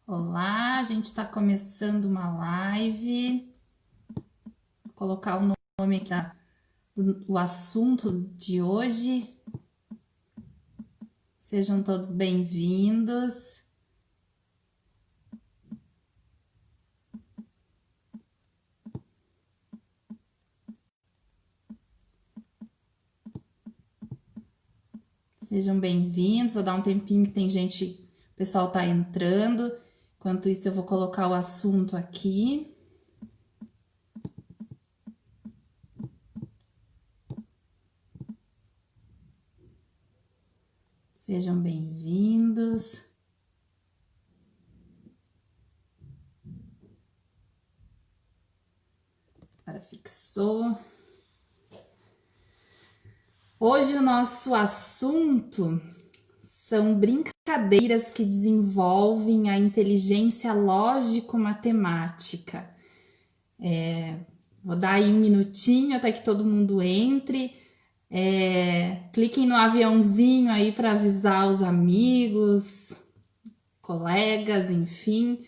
Olá, a gente está começando uma live. Vou colocar o nome aqui do assunto de hoje. Sejam todos bem-vindos. Sejam bem-vindos. Vou dar um tempinho que tem gente, o pessoal está entrando. Enquanto isso, eu vou colocar o assunto aqui. Sejam bem-vindos. Agora fixou. Hoje o nosso assunto são brincadeiras que desenvolvem a inteligência lógico-matemática. Vou dar aí um minutinho até que todo mundo entre. Cliquem no aviãozinho aí para avisar os amigos, colegas, enfim,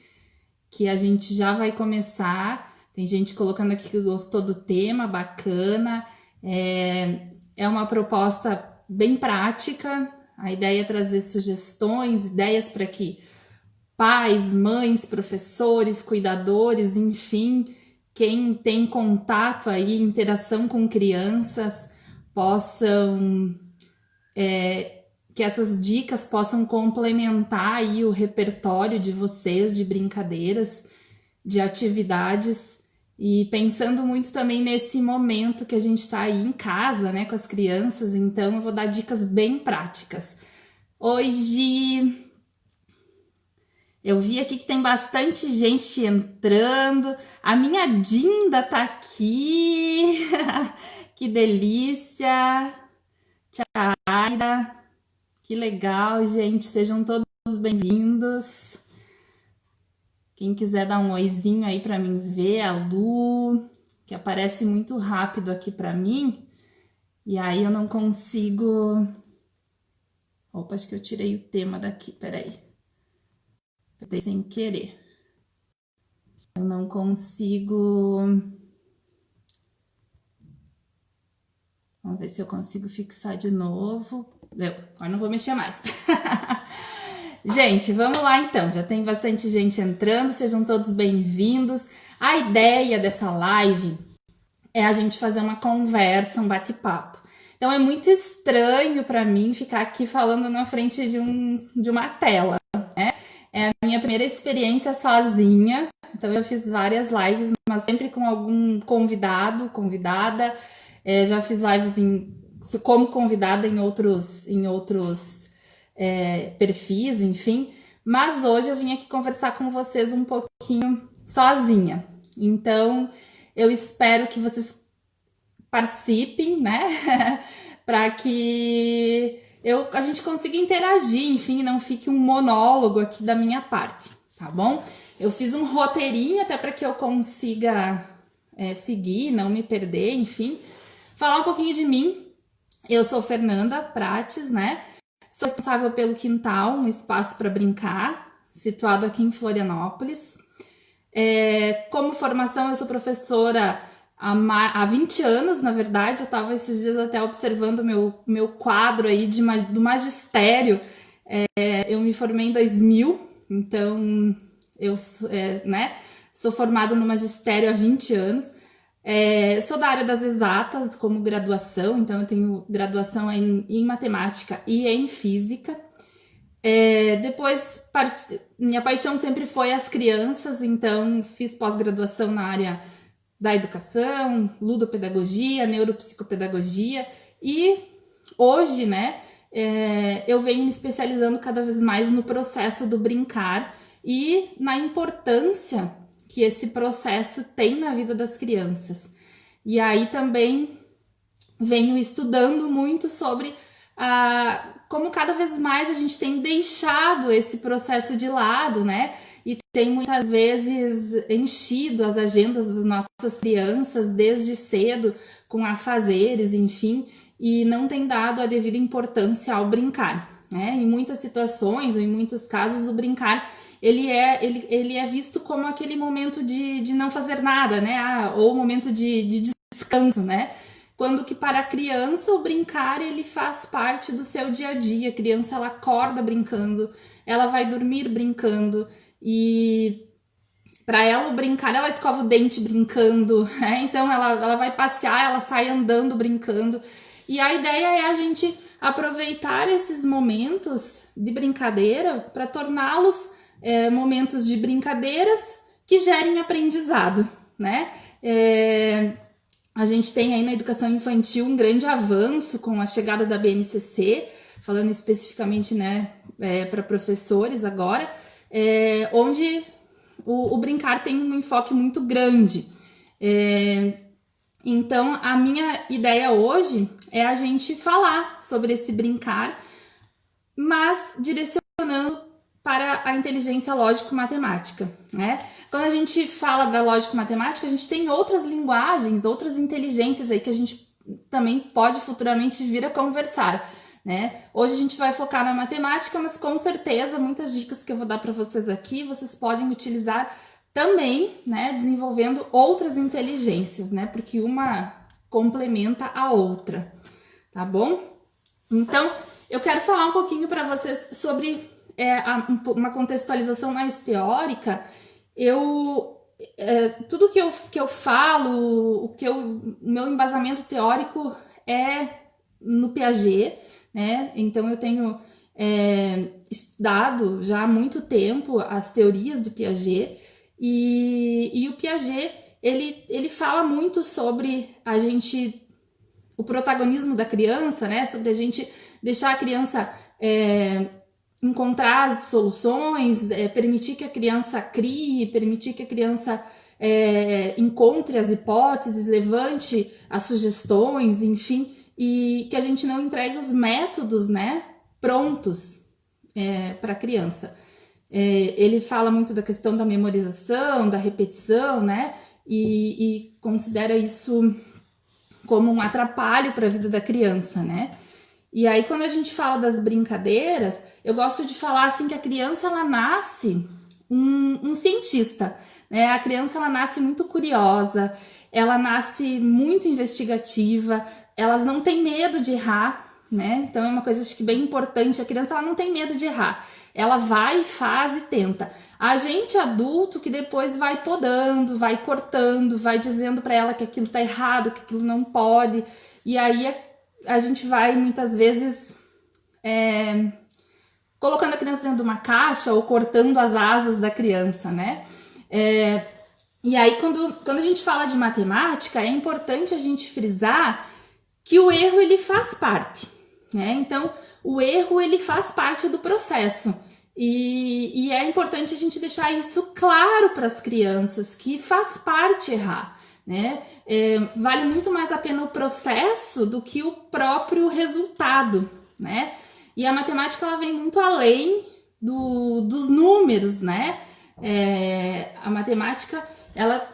que a gente já vai começar. Tem gente colocando aqui que gostou do tema, bacana. É uma proposta bem prática. A ideia é trazer sugestões, ideias para que pais, mães, professores, cuidadores, enfim, quem tem contato aí, interação com crianças, possam que essas dicas possam complementar aí o repertório de vocês de brincadeiras, de atividades, e pensando muito também nesse momento que a gente está aí em casa, né, com as crianças. Então eu vou dar dicas bem práticas. Hoje eu vi aqui que tem bastante gente entrando. A minha Dinda tá aqui. Que delícia. Tchaira. Que legal, gente. Sejam todos bem-vindos. Quem quiser dar um oizinho aí para mim ver, a Lu, que aparece muito rápido aqui para mim. E aí eu não consigo... Opa, acho que eu tirei o tema daqui, peraí. Apertei sem querer. Eu não consigo... Vamos ver se eu consigo fixar de novo. Deu, agora não vou mexer mais. Gente, vamos lá então. Já tem bastante gente entrando, sejam todos bem-vindos. A ideia dessa live é a gente fazer uma conversa, um bate-papo. Então é muito estranho para mim ficar aqui falando na frente de uma tela, né? É a minha primeira experiência sozinha, então eu fiz várias lives, mas sempre com algum convidado, convidada. Já fiz lives como convidada em outros perfis, enfim. Mas hoje eu vim aqui conversar com vocês um pouquinho sozinha. Então eu espero que vocês participem, né? Para que a gente consiga interagir, enfim, não fique um monólogo aqui da minha parte, tá bom? Eu fiz um roteirinho até para que eu consiga seguir, não me perder, enfim. Falar um pouquinho de mim. Eu sou Fernanda Prates, né? Sou responsável pelo Quintal, um espaço para brincar, situado aqui em Florianópolis. Como formação, eu sou professora há 20 anos, na verdade. Eu estava esses dias até observando meu quadro aí do magistério. Eu me formei em 2000, então eu sou formada no magistério há 20 anos. Sou da área das exatas como graduação, então eu tenho graduação em matemática e em física. Depois, minha paixão sempre foi as crianças, então fiz pós-graduação na área da educação, ludopedagogia, neuropsicopedagogia, e hoje, né, eu venho me especializando cada vez mais no processo do brincar e na importância que esse processo tem na vida das crianças. E aí também venho estudando muito sobre como cada vez mais a gente tem deixado esse processo de lado, né? E tem muitas vezes enchido as agendas das nossas crianças desde cedo com afazeres, enfim, e não tem dado a devida importância ao brincar, né? Em muitas situações ou em muitos casos o brincar ele é visto como aquele momento de não fazer nada, né? Ou momento de descanso, né? Quando que para a criança o brincar ele faz parte do seu dia a dia. A criança ela acorda brincando, ela vai dormir brincando e para ela o brincar, ela escova o dente brincando, né? Então ela vai passear, ela sai andando brincando. E a ideia é a gente aproveitar esses momentos de brincadeira para torná-los momentos de brincadeiras que gerem aprendizado, né? A gente tem aí na educação infantil um grande avanço com a chegada da BNCC, falando especificamente, né, para professores agora, onde o brincar tem um enfoque muito grande. Então, a minha ideia hoje é a gente falar sobre esse brincar, mas direcionando para a inteligência lógico-matemática, né? Quando a gente fala da lógico-matemática, a gente tem outras linguagens, outras inteligências aí que a gente também pode futuramente vir a conversar, né? Hoje a gente vai focar na matemática, mas com certeza muitas dicas que eu vou dar para vocês aqui, vocês podem utilizar também, né, desenvolvendo outras inteligências, né? Porque uma complementa a outra, tá bom? Então, eu quero falar um pouquinho para vocês sobre uma contextualização mais teórica. Tudo que eu falo, o meu embasamento teórico é no Piaget, né? Então eu tenho estudado já há muito tempo as teorias de Piaget e o Piaget ele fala muito sobre o protagonismo da criança, né? Sobre a gente deixar a criança encontrar as soluções, permitir que a criança crie, permitir que a criança encontre as hipóteses, levante as sugestões, enfim, e que a gente não entregue os métodos, né, prontos para a criança. Ele fala muito da questão da memorização, da repetição, né, e considera isso como um atrapalho para a vida da criança, né? E aí, quando a gente fala das brincadeiras, eu gosto de falar assim que a criança ela nasce um cientista, né? A criança ela nasce muito curiosa, ela nasce muito investigativa, elas não têm medo de errar, né? Então é uma coisa acho que bem importante, a criança ela não tem medo de errar. Ela vai, faz e tenta. A gente adulto que depois vai podando, vai cortando, vai dizendo para ela que aquilo tá errado, que aquilo não pode. E aí a gente vai muitas vezes colocando a criança dentro de uma caixa ou cortando as asas da criança, né? E aí quando a gente fala de matemática, é importante a gente frisar que o erro ele faz parte, né? Então o erro ele faz parte do processo e é importante a gente deixar isso claro para as crianças que faz parte errar, né? Vale muito mais a pena o processo do que o próprio resultado, né? E a matemática ela vem muito além dos números, né? A matemática ela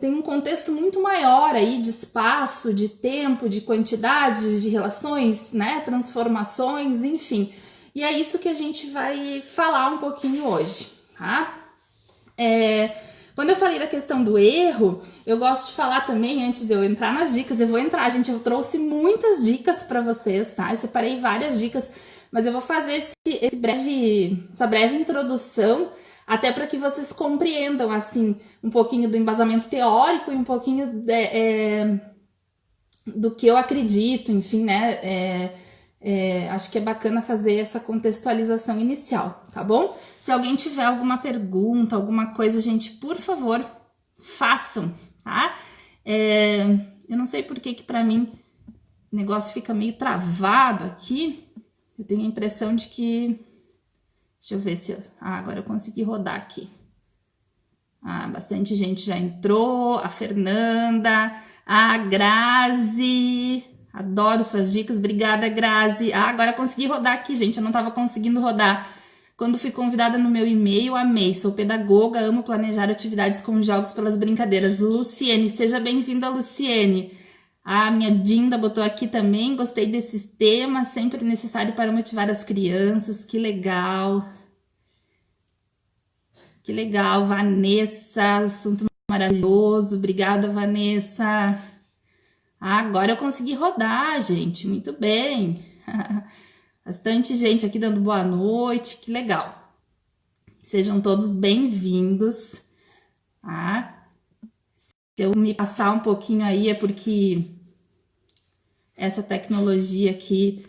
tem um contexto muito maior aí de espaço, de tempo, de quantidades, de relações, né? Transformações, enfim. E é isso que a gente vai falar um pouquinho hoje, tá? Quando eu falei da questão do erro, eu gosto de falar também, antes de eu entrar nas dicas, eu vou entrar, gente, eu trouxe muitas dicas para vocês, tá? Eu separei várias dicas, mas eu vou fazer essa breve introdução, até para que vocês compreendam, assim, um pouquinho do embasamento teórico e um pouquinho do que eu acredito, enfim, né? Acho que é bacana fazer essa contextualização inicial, tá bom? Se alguém tiver alguma pergunta, alguma coisa, gente, por favor, façam, tá? Eu não sei por que para mim o negócio fica meio travado aqui. Eu tenho a impressão de que... Deixa eu ver se... agora eu consegui rodar aqui. Bastante gente já entrou. A Fernanda, a Grazi... Adoro suas dicas, obrigada, Grazi. Agora consegui rodar aqui, gente, eu não estava conseguindo rodar. Quando fui convidada no meu e-mail, amei. Sou pedagoga, amo planejar atividades com jogos pelas brincadeiras. Luciene, seja bem-vinda, Luciene. A minha Dinda botou aqui também, gostei desse tema, sempre necessário para motivar as crianças, que legal. Que legal, Vanessa, assunto maravilhoso. Obrigada, Vanessa. Agora eu consegui rodar, gente. Muito bem. Bastante gente aqui dando boa noite. Que legal. Sejam todos bem-vindos. Tá? Se eu me passar um pouquinho aí é porque essa tecnologia aqui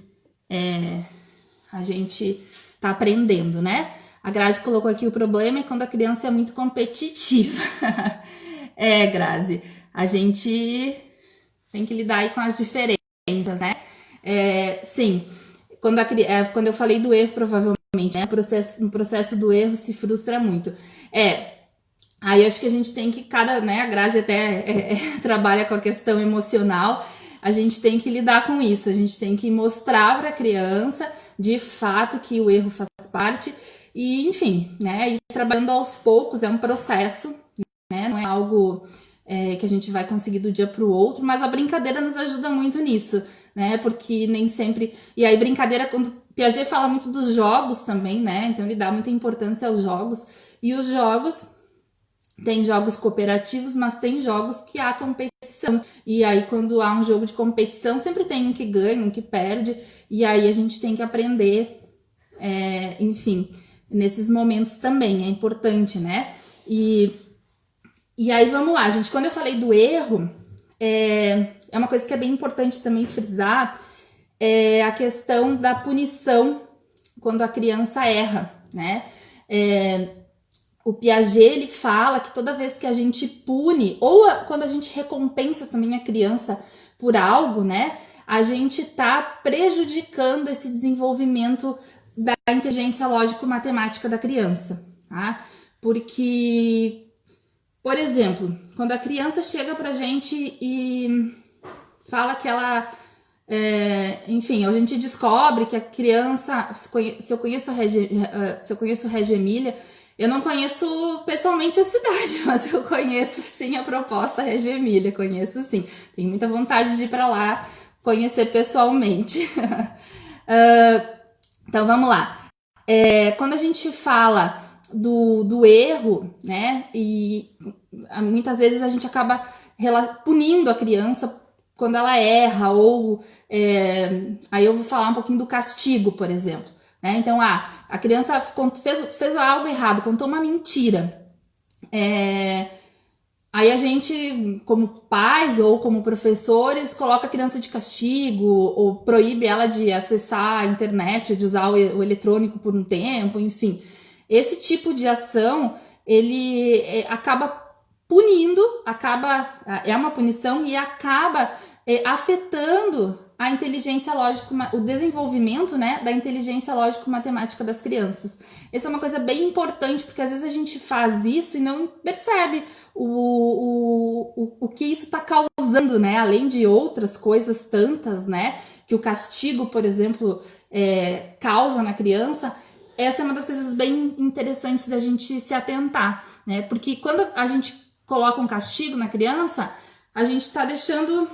a gente tá aprendendo, né? A Grazi colocou aqui: o problema é quando a criança é muito competitiva. Grazi, a gente tem que lidar aí com as diferenças, né? Sim, quando eu falei do erro, provavelmente, né? No processo do erro se frustra muito. Aí acho que a gente tem que, né? A Grazi até trabalha com a questão emocional. A gente tem que lidar com isso. A gente tem que mostrar para a criança, de fato, que o erro faz parte. E, enfim, né? E trabalhando aos poucos, é um processo, né? Não é algo que a gente vai conseguir do dia para o outro, mas a brincadeira nos ajuda muito nisso, né? Porque nem sempre. E aí, brincadeira, quando Piaget fala muito dos jogos também, né? Então, ele dá muita importância aos jogos. E os jogos, tem jogos cooperativos, mas tem jogos que há competição. E aí, quando há um jogo de competição, sempre tem um que ganha, um que perde. E aí, a gente tem que aprender, enfim, nesses momentos também. É importante, né? E aí, vamos lá, gente. Quando eu falei do erro, é uma coisa que é bem importante também frisar, é a questão da punição quando a criança erra, né? O Piaget, ele fala que toda vez que a gente pune, ou quando a gente recompensa também a criança por algo, né? A gente tá prejudicando esse desenvolvimento da inteligência lógico-matemática da criança, tá? Porque, por exemplo, quando a criança chega pra gente e fala que ela... enfim, a gente descobre que a criança... Se eu conheço o Reggio Emília, eu não conheço pessoalmente a cidade, mas eu conheço sim a proposta Reggio Emília, conheço sim. Tenho muita vontade de ir para lá conhecer pessoalmente. Então vamos lá. Quando a gente fala do erro, né? E muitas vezes a gente acaba punindo a criança quando ela erra, ou aí eu vou falar um pouquinho do castigo, por exemplo. Né? Então, a criança fez algo errado, contou uma mentira. Aí a gente, como pais ou como professores, coloca a criança de castigo ou proíbe ela de acessar a internet, de usar o eletrônico por um tempo, enfim. Esse tipo de ação, ele acaba punindo, é uma punição e acaba afetando a inteligência lógico, o desenvolvimento, né, da inteligência lógico-matemática das crianças. Essa é uma coisa bem importante, porque às vezes a gente faz isso e não percebe o que isso está causando, né, além de outras coisas tantas, né, que o castigo, por exemplo, causa na criança. Essa é uma das coisas bem interessantes da gente se atentar, né, porque quando a gente coloca um castigo na criança, a gente está deixando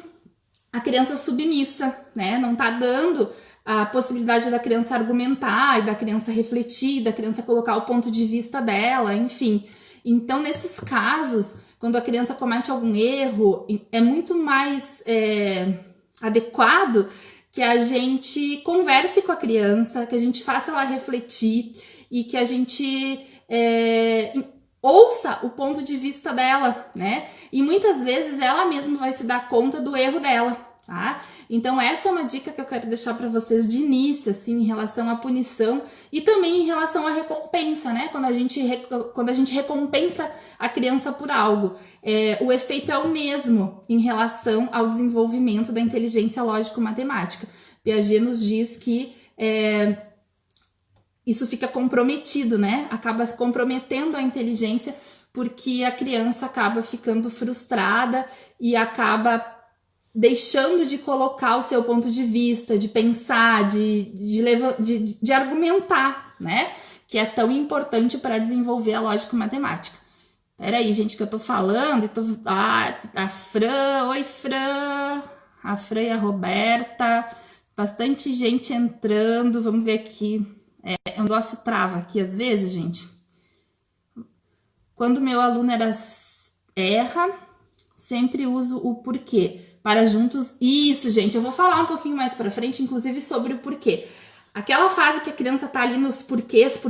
a criança submissa, né? Não tá dando a possibilidade da criança argumentar, e da criança refletir, da criança colocar o ponto de vista dela, enfim. Então, nesses casos, quando a criança comete algum erro, é muito mais adequado que a gente converse com a criança, que a gente faça ela refletir e que a gente ouça o ponto de vista dela, né? E muitas vezes ela mesma vai se dar conta do erro dela, tá? Então essa é uma dica que eu quero deixar para vocês de início, assim, em relação à punição e também em relação à recompensa, né? Quando a gente recompensa a criança por algo, o efeito é o mesmo em relação ao desenvolvimento da inteligência lógico-matemática. Piaget nos diz que isso fica comprometido, né? Acaba comprometendo a inteligência, porque a criança acaba ficando frustrada e acaba deixando de colocar o seu ponto de vista, de pensar, de argumentar, né? Que é tão importante para desenvolver a lógico-matemática. Peraí, gente, que eu tô falando. A Fran, oi Fran, a Fran e a Roberta, bastante gente entrando, vamos ver aqui. O negócio trava aqui às vezes, gente. Quando meu aluno erra, sempre uso o porquê. Para juntos. Isso, gente, eu vou falar um pouquinho mais para frente, inclusive sobre o porquê. Aquela fase que a criança tá ali nos porquês,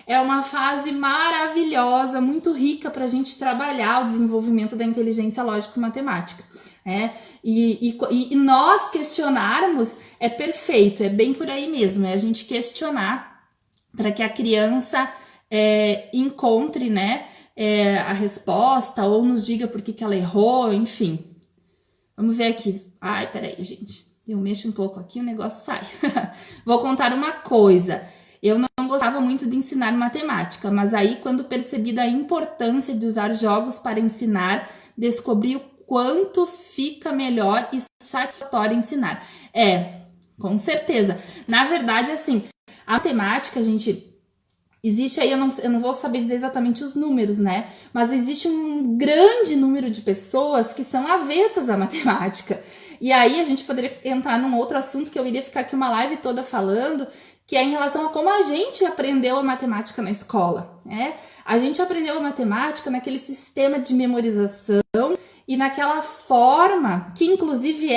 é uma fase maravilhosa, muito rica para a gente trabalhar o desenvolvimento da inteligência lógica e matemática. E nós questionarmos é perfeito, é bem por aí mesmo, é a gente questionar para que a criança encontre, né, a resposta ou nos diga por que ela errou, enfim. Vamos ver aqui. Ai, peraí, gente. Eu mexo um pouco aqui, o negócio sai. Vou contar uma coisa. Eu não gostava muito de ensinar matemática, mas aí, quando percebi da importância de usar jogos para ensinar, descobri o quanto fica melhor e satisfatório ensinar. Com certeza. Na verdade, assim, a matemática, gente, existe aí, eu não vou saber dizer exatamente os números, né? Mas existe um grande número de pessoas que são avessas à matemática. E aí a gente poderia entrar num outro assunto que eu iria ficar aqui uma live toda falando, que é em relação a como a gente aprendeu a matemática na escola, né? A gente aprendeu a matemática naquele sistema de memorização e naquela forma, que inclusive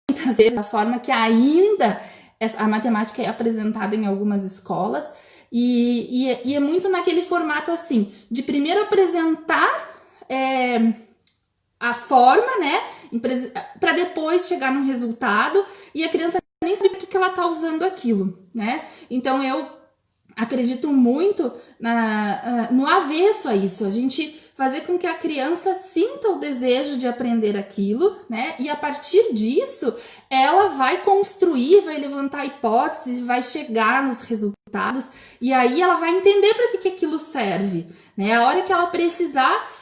muitas vezes a forma que ainda a matemática é apresentada em algumas escolas, e é muito naquele formato assim, de primeiro apresentar a forma, né, para depois chegar num resultado, e a criança nem sabe por que ela tá usando aquilo, né? Então eu acredito muito no avesso a isso, a gente fazer com que a criança sinta o desejo de aprender aquilo, né? E a partir disso, ela vai construir, vai levantar hipóteses, vai chegar nos resultados, e aí ela vai entender para que aquilo serve, né? A hora que ela precisar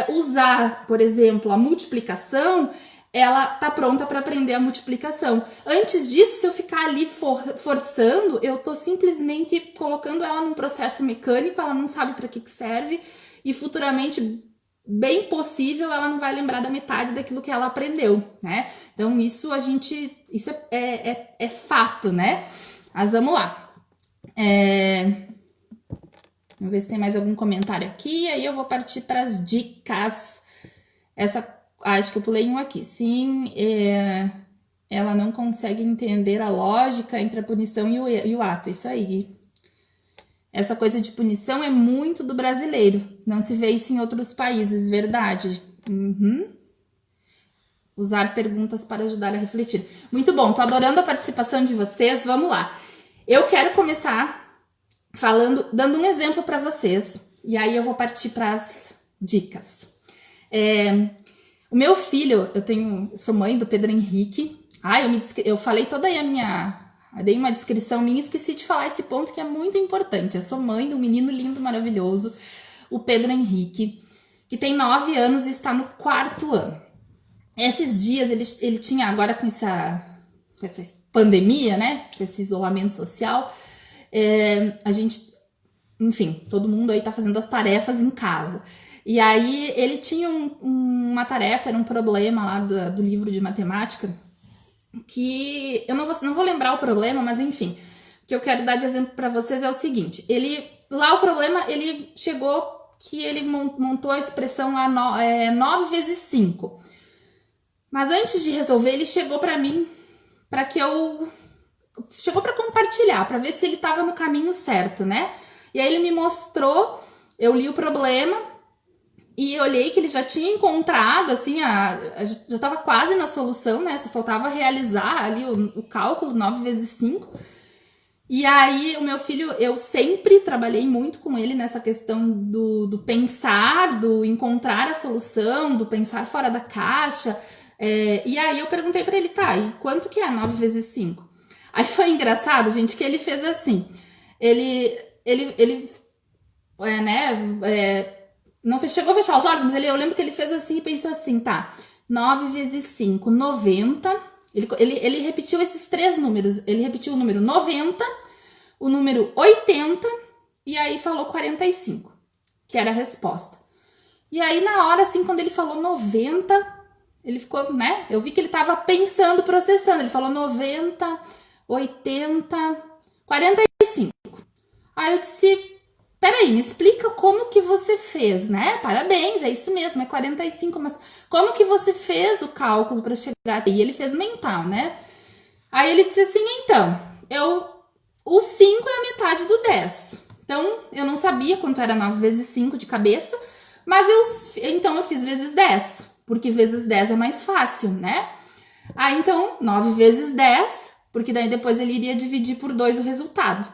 usar, por exemplo, a multiplicação, ela tá pronta para aprender a multiplicação. Antes disso, se eu ficar ali forçando, eu tô simplesmente colocando ela num processo mecânico, ela não sabe para que serve, e futuramente, bem possível, ela não vai lembrar da metade daquilo que ela aprendeu, né? Então, isso é fato, né? Mas vamos lá. Vamos ver se tem mais algum comentário aqui, aí eu vou partir para as dicas. Acho que eu pulei um aqui. Sim, ela não consegue entender a lógica entre a punição e o ato. Isso aí. Essa coisa de punição é muito do brasileiro. Não se vê isso em outros países, verdade. Usar perguntas para ajudar a refletir. Muito bom, tô adorando a participação de vocês. Vamos lá. Eu quero começar dando um exemplo para vocês. E aí eu vou partir para as dicas. O meu filho, sou mãe do Pedro Henrique. Eu falei toda aí eu dei uma descrição minha e esqueci de falar esse ponto que é muito importante. Eu sou mãe de um menino lindo, maravilhoso, o Pedro Henrique, que tem 9 anos e está no 4º ano. Esses dias ele tinha, agora com essa pandemia, né? Com esse isolamento social, a gente, enfim, todo mundo aí tá fazendo as tarefas em casa. E aí ele tinha uma tarefa, era um problema lá do livro de matemática, que eu não vou lembrar o problema, mas enfim, o que eu quero dar de exemplo para vocês é o seguinte: o problema, ele chegou que ele montou a expressão lá 9 vezes 5. Mas antes de resolver, ele chegou para mim, chegou para compartilhar, para ver se ele estava no caminho certo, né? E aí ele me mostrou, eu li o problema, e olhei que ele já tinha encontrado, assim, já estava quase na solução, né? Só faltava realizar ali o cálculo 9 vezes 5. E aí, o meu filho, eu sempre trabalhei muito com ele nessa questão do pensar, do encontrar a solução, do pensar fora da caixa. E aí, eu perguntei para ele, tá, e quanto que é 9 vezes 5? Aí foi engraçado, gente, que ele fez assim. Não chegou a fechar os olhos, mas eu lembro que ele fez assim e pensou assim, tá, 9 vezes 5, 90. Ele repetiu esses 3 números. Ele repetiu o número 90, o número 80 e aí falou 45, que era a resposta. E aí, na hora, assim, quando ele falou 90, ele ficou, né? Eu vi que ele tava pensando, processando. Ele falou 90, 80, 45. Aí eu disse, peraí, me explica como que você fez, né? Parabéns, é isso mesmo, é 45, mas como que você fez o cálculo para chegar até aí? Ele fez mental, né? Aí ele disse assim, então, o 5 é a metade do 10. Então, eu não sabia quanto era 9 vezes 5 de cabeça, mas então eu fiz vezes 10, porque vezes 10 é mais fácil, né? Aí, então, 9 vezes 10, porque daí depois ele iria dividir por 2 o resultado.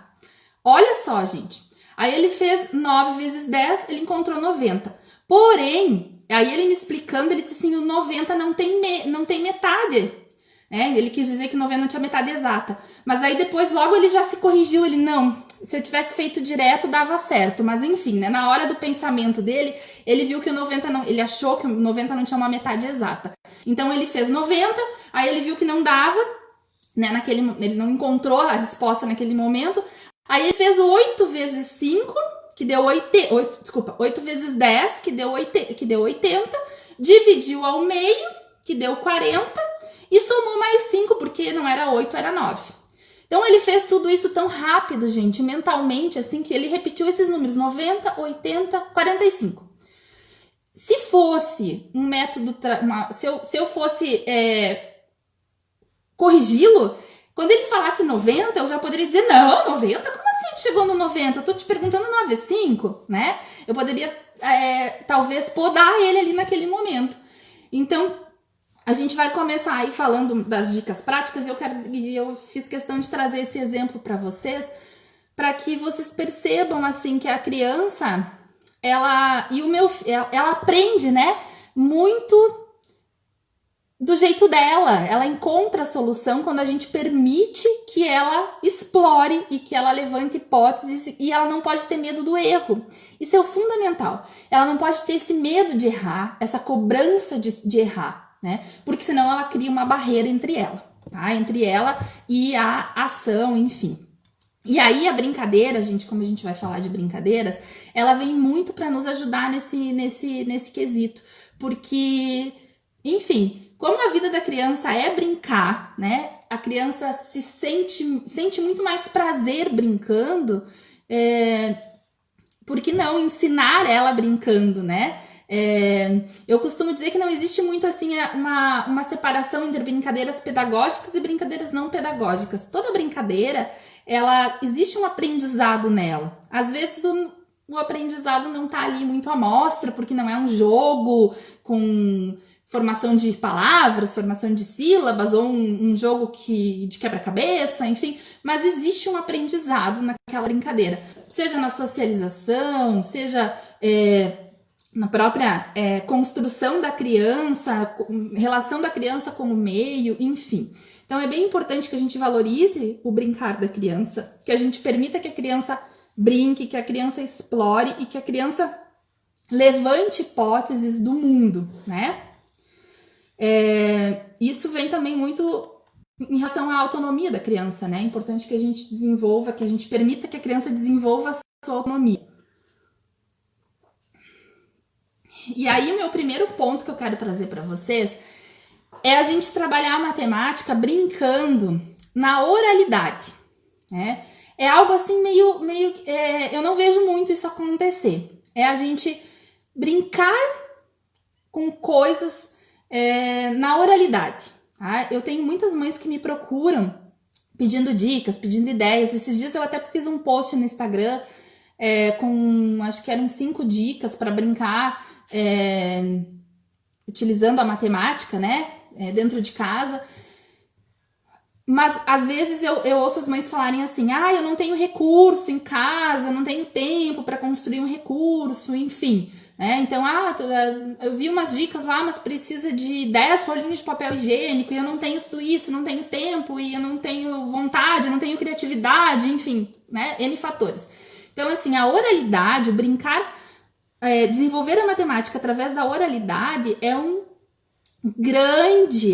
Olha só, gente. Aí ele fez 9 vezes 10, ele encontrou 90. Porém, aí ele me explicando, ele disse assim, o 90 não tem metade. Ele quis dizer que 90 não tinha metade exata. Mas aí depois, logo ele já se corrigiu, ele, não, se eu tivesse feito direto, dava certo. Mas enfim, né, na hora do pensamento dele, ele viu que o 90 não, ele achou que o 90 não tinha uma metade exata. Então ele fez 90, aí ele viu que não dava, né, ele não encontrou a resposta naquele momento. Aí ele fez 8 vezes 5, que deu 8 vezes 10, que deu 80, dividiu ao meio, que deu 40, e somou mais 5, porque não era 8, era 9. Então ele fez tudo isso tão rápido, gente, mentalmente, assim, que ele repetiu esses números, 90, 80, 45. Se fosse um método, se eu fosse corrigi-lo, quando ele falasse 90, eu já poderia dizer, não, 90? Como assim chegou no 90? Eu tô te perguntando 9 é 5, né? Eu poderia, talvez, podar ele ali naquele momento. Então, a gente vai começar aí falando das dicas práticas e eu fiz questão de trazer esse exemplo para vocês, para que vocês percebam, assim, que a criança, ela aprende, né, muito do jeito dela, ela encontra a solução quando a gente permite que ela explore e que ela levante hipóteses, e ela não pode ter medo do erro. Isso é o fundamental. Ela não pode ter esse medo de errar, essa cobrança de errar, né? Porque senão ela cria uma barreira entre ela, tá? Entre ela e a ação, enfim. E aí a brincadeira, gente, como a gente vai falar de brincadeiras, ela vem muito para nos ajudar nesse quesito, porque, enfim, como a vida da criança é brincar, né? A criança sente muito mais prazer brincando, por que não ensinar ela brincando, né? Eu costumo dizer que não existe muito assim uma separação entre brincadeiras pedagógicas e brincadeiras não pedagógicas. Toda brincadeira, existe um aprendizado nela. Às vezes o aprendizado não tá ali muito à mostra, porque não é um jogo com formação de palavras, formação de sílabas, ou um jogo de quebra-cabeça, enfim, mas existe um aprendizado naquela brincadeira, seja na socialização, seja na própria construção da criança, relação da criança com o meio, enfim. Então é bem importante que a gente valorize o brincar da criança, que a gente permita que a criança brinque, que a criança explore e que a criança levante hipóteses do mundo, né? Isso vem também muito em relação à autonomia da criança, né? É importante que a gente desenvolva, que a gente permita que a criança desenvolva a sua autonomia. E aí, o meu primeiro ponto que eu quero trazer para vocês é a gente trabalhar a matemática brincando na oralidade, né? É algo assim meio eu não vejo muito isso acontecer. É a gente brincar com coisas na oralidade, tá? Eu tenho muitas mães que me procuram pedindo dicas, pedindo ideias. Esses dias eu até fiz um post no Instagram com, acho que eram 5 dicas para brincar utilizando a matemática, né? Dentro de casa. Mas às vezes eu ouço as mães falarem assim, eu não tenho recurso em casa, não tenho tempo para construir um recurso, enfim. Então, eu vi umas dicas lá, mas precisa de 10 rolinhos de papel higiênico, e eu não tenho tudo isso, não tenho tempo, e eu não tenho vontade, não tenho criatividade, enfim, né? N fatores. Então, assim, a oralidade, o brincar, desenvolver a matemática através da oralidade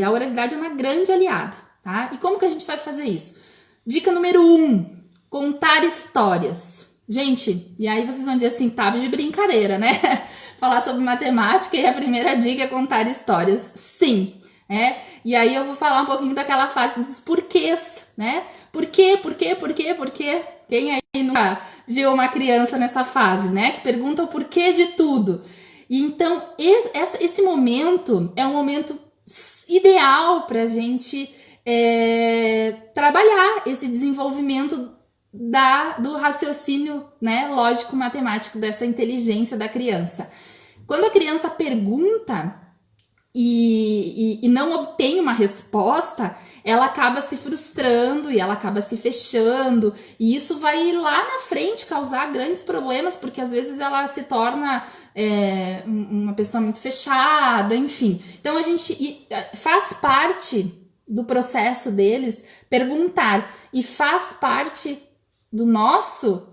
a oralidade é uma grande aliada, tá? E como que a gente vai fazer isso? Dica número 1, contar histórias. Gente, e aí vocês vão dizer assim, tá de brincadeira, né? Falar sobre matemática e a primeira dica é contar histórias. Sim, E aí eu vou falar um pouquinho daquela fase dos porquês, né? Por quê? Quem aí viu uma criança nessa fase, né? Que pergunta o porquê de tudo. E então, esse momento é um momento ideal para a gente trabalhar esse desenvolvimento do raciocínio, né, lógico-matemático, dessa inteligência da criança. Quando a criança pergunta e não obtém uma resposta, ela acaba se frustrando e ela acaba se fechando, e isso vai lá na frente causar grandes problemas, porque às vezes ela se torna uma pessoa muito fechada, enfim. Então a gente faz parte do processo deles perguntar, e faz parte do nosso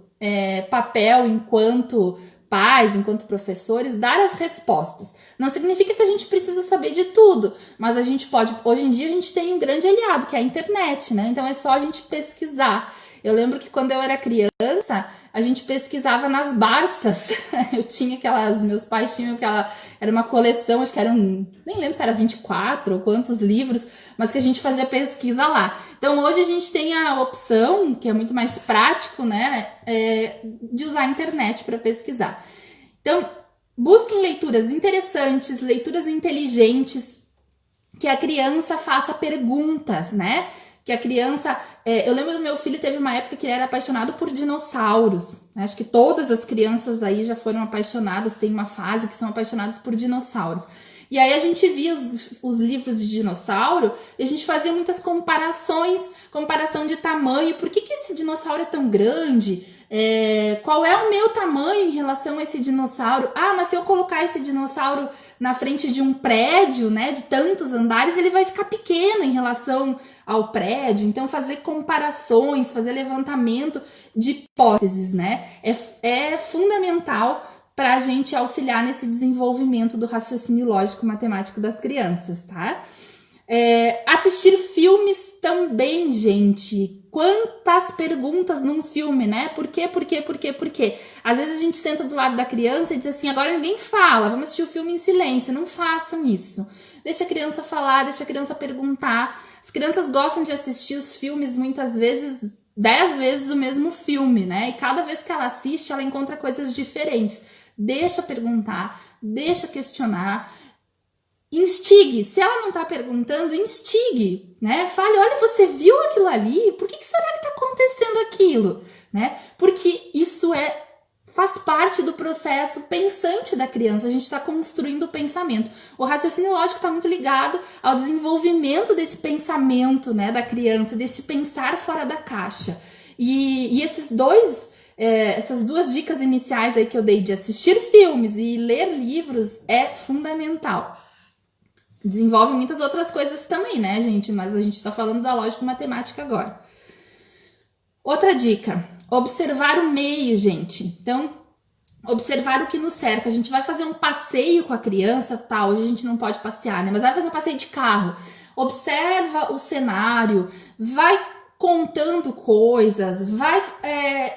papel enquanto pais, enquanto professores, dar as respostas. Não significa que a gente precisa saber de tudo, mas a gente pode, hoje em dia a gente tem um grande aliado, que é a internet, né? Então é só a gente pesquisar. Eu lembro que quando eu era criança, a gente pesquisava nas Barças. Eu tinha meus pais tinham era uma coleção, acho que eram, nem lembro se era 24 ou quantos livros, mas que a gente fazia pesquisa lá. Então hoje a gente tem a opção, que é muito mais prático, né, de usar a internet para pesquisar. Então, busquem leituras interessantes, leituras inteligentes, que a criança faça perguntas, né? Que a criança... eu lembro do meu filho, teve uma época que ele era apaixonado por dinossauros. Acho que todas as crianças aí já foram apaixonadas, tem uma fase que são apaixonadas por dinossauros. E aí a gente via os livros de dinossauro e a gente fazia muitas comparações, comparação de tamanho. Por que esse dinossauro é tão grande? Qual é o meu tamanho em relação a esse dinossauro? Ah, mas se eu colocar esse dinossauro na frente de um prédio, né, de tantos andares, ele vai ficar pequeno em relação ao prédio. Então, fazer comparações, fazer levantamento de hipóteses, né, é fundamental para a gente auxiliar nesse desenvolvimento do raciocínio lógico-matemático das crianças, tá? Assistir filmes também, gente. Quantas perguntas num filme, né? Por quê? Por quê? Por quê? Por quê? Às vezes a gente senta do lado da criança e diz assim, agora ninguém fala, vamos assistir o filme em silêncio. Não façam isso. Deixa a criança falar, deixa a criança perguntar. As crianças gostam de assistir os filmes muitas vezes, 10 vezes o mesmo filme, né? E cada vez que ela assiste, ela encontra coisas diferentes. Deixa perguntar, deixa questionar. Instigue, se ela não tá perguntando, instigue, né? Fale, olha, você viu aquilo ali? Por que será que tá acontecendo aquilo? Né? Porque isso faz parte do processo pensante da criança, a gente está construindo o pensamento. O raciocínio lógico está muito ligado ao desenvolvimento desse pensamento, né, da criança, desse pensar fora da caixa. E essas duas dicas iniciais aí que eu dei de assistir filmes e ler livros é fundamental. Desenvolve muitas outras coisas também, né, gente? Mas a gente está falando da lógica matemática agora. Outra dica, observar o meio, gente. Então, observar o que nos cerca. A gente vai fazer um passeio com a criança, tá? Hoje a gente não pode passear, né? Mas vai fazer um passeio de carro. Observa o cenário, vai contando coisas, vai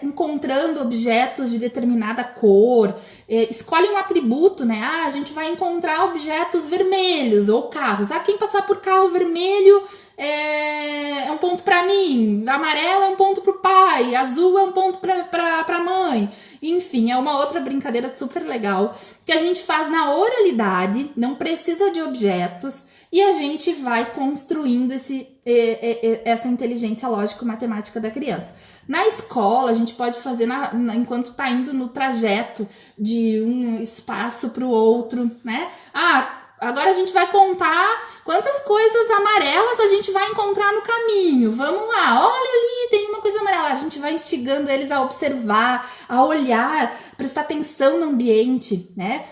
encontrando objetos de determinada cor, escolhe um atributo, né? Ah, a gente vai encontrar objetos vermelhos ou carros. Ah, quem passar por carro vermelho é um ponto para mim, amarelo é um ponto para o pai, azul é um ponto para a mãe. Enfim, é uma outra brincadeira super legal que a gente faz na oralidade, não precisa de objetos, e a gente vai construindo essa inteligência lógico-matemática da criança. Na escola, a gente pode fazer enquanto está indo no trajeto de um espaço para o outro, né? Ah, agora a gente vai contar quantas coisas amarelas a gente vai encontrar no caminho. Vamos lá, olha ali, tem uma coisa amarela. A gente vai instigando eles a observar, a olhar, prestar atenção no ambiente, né?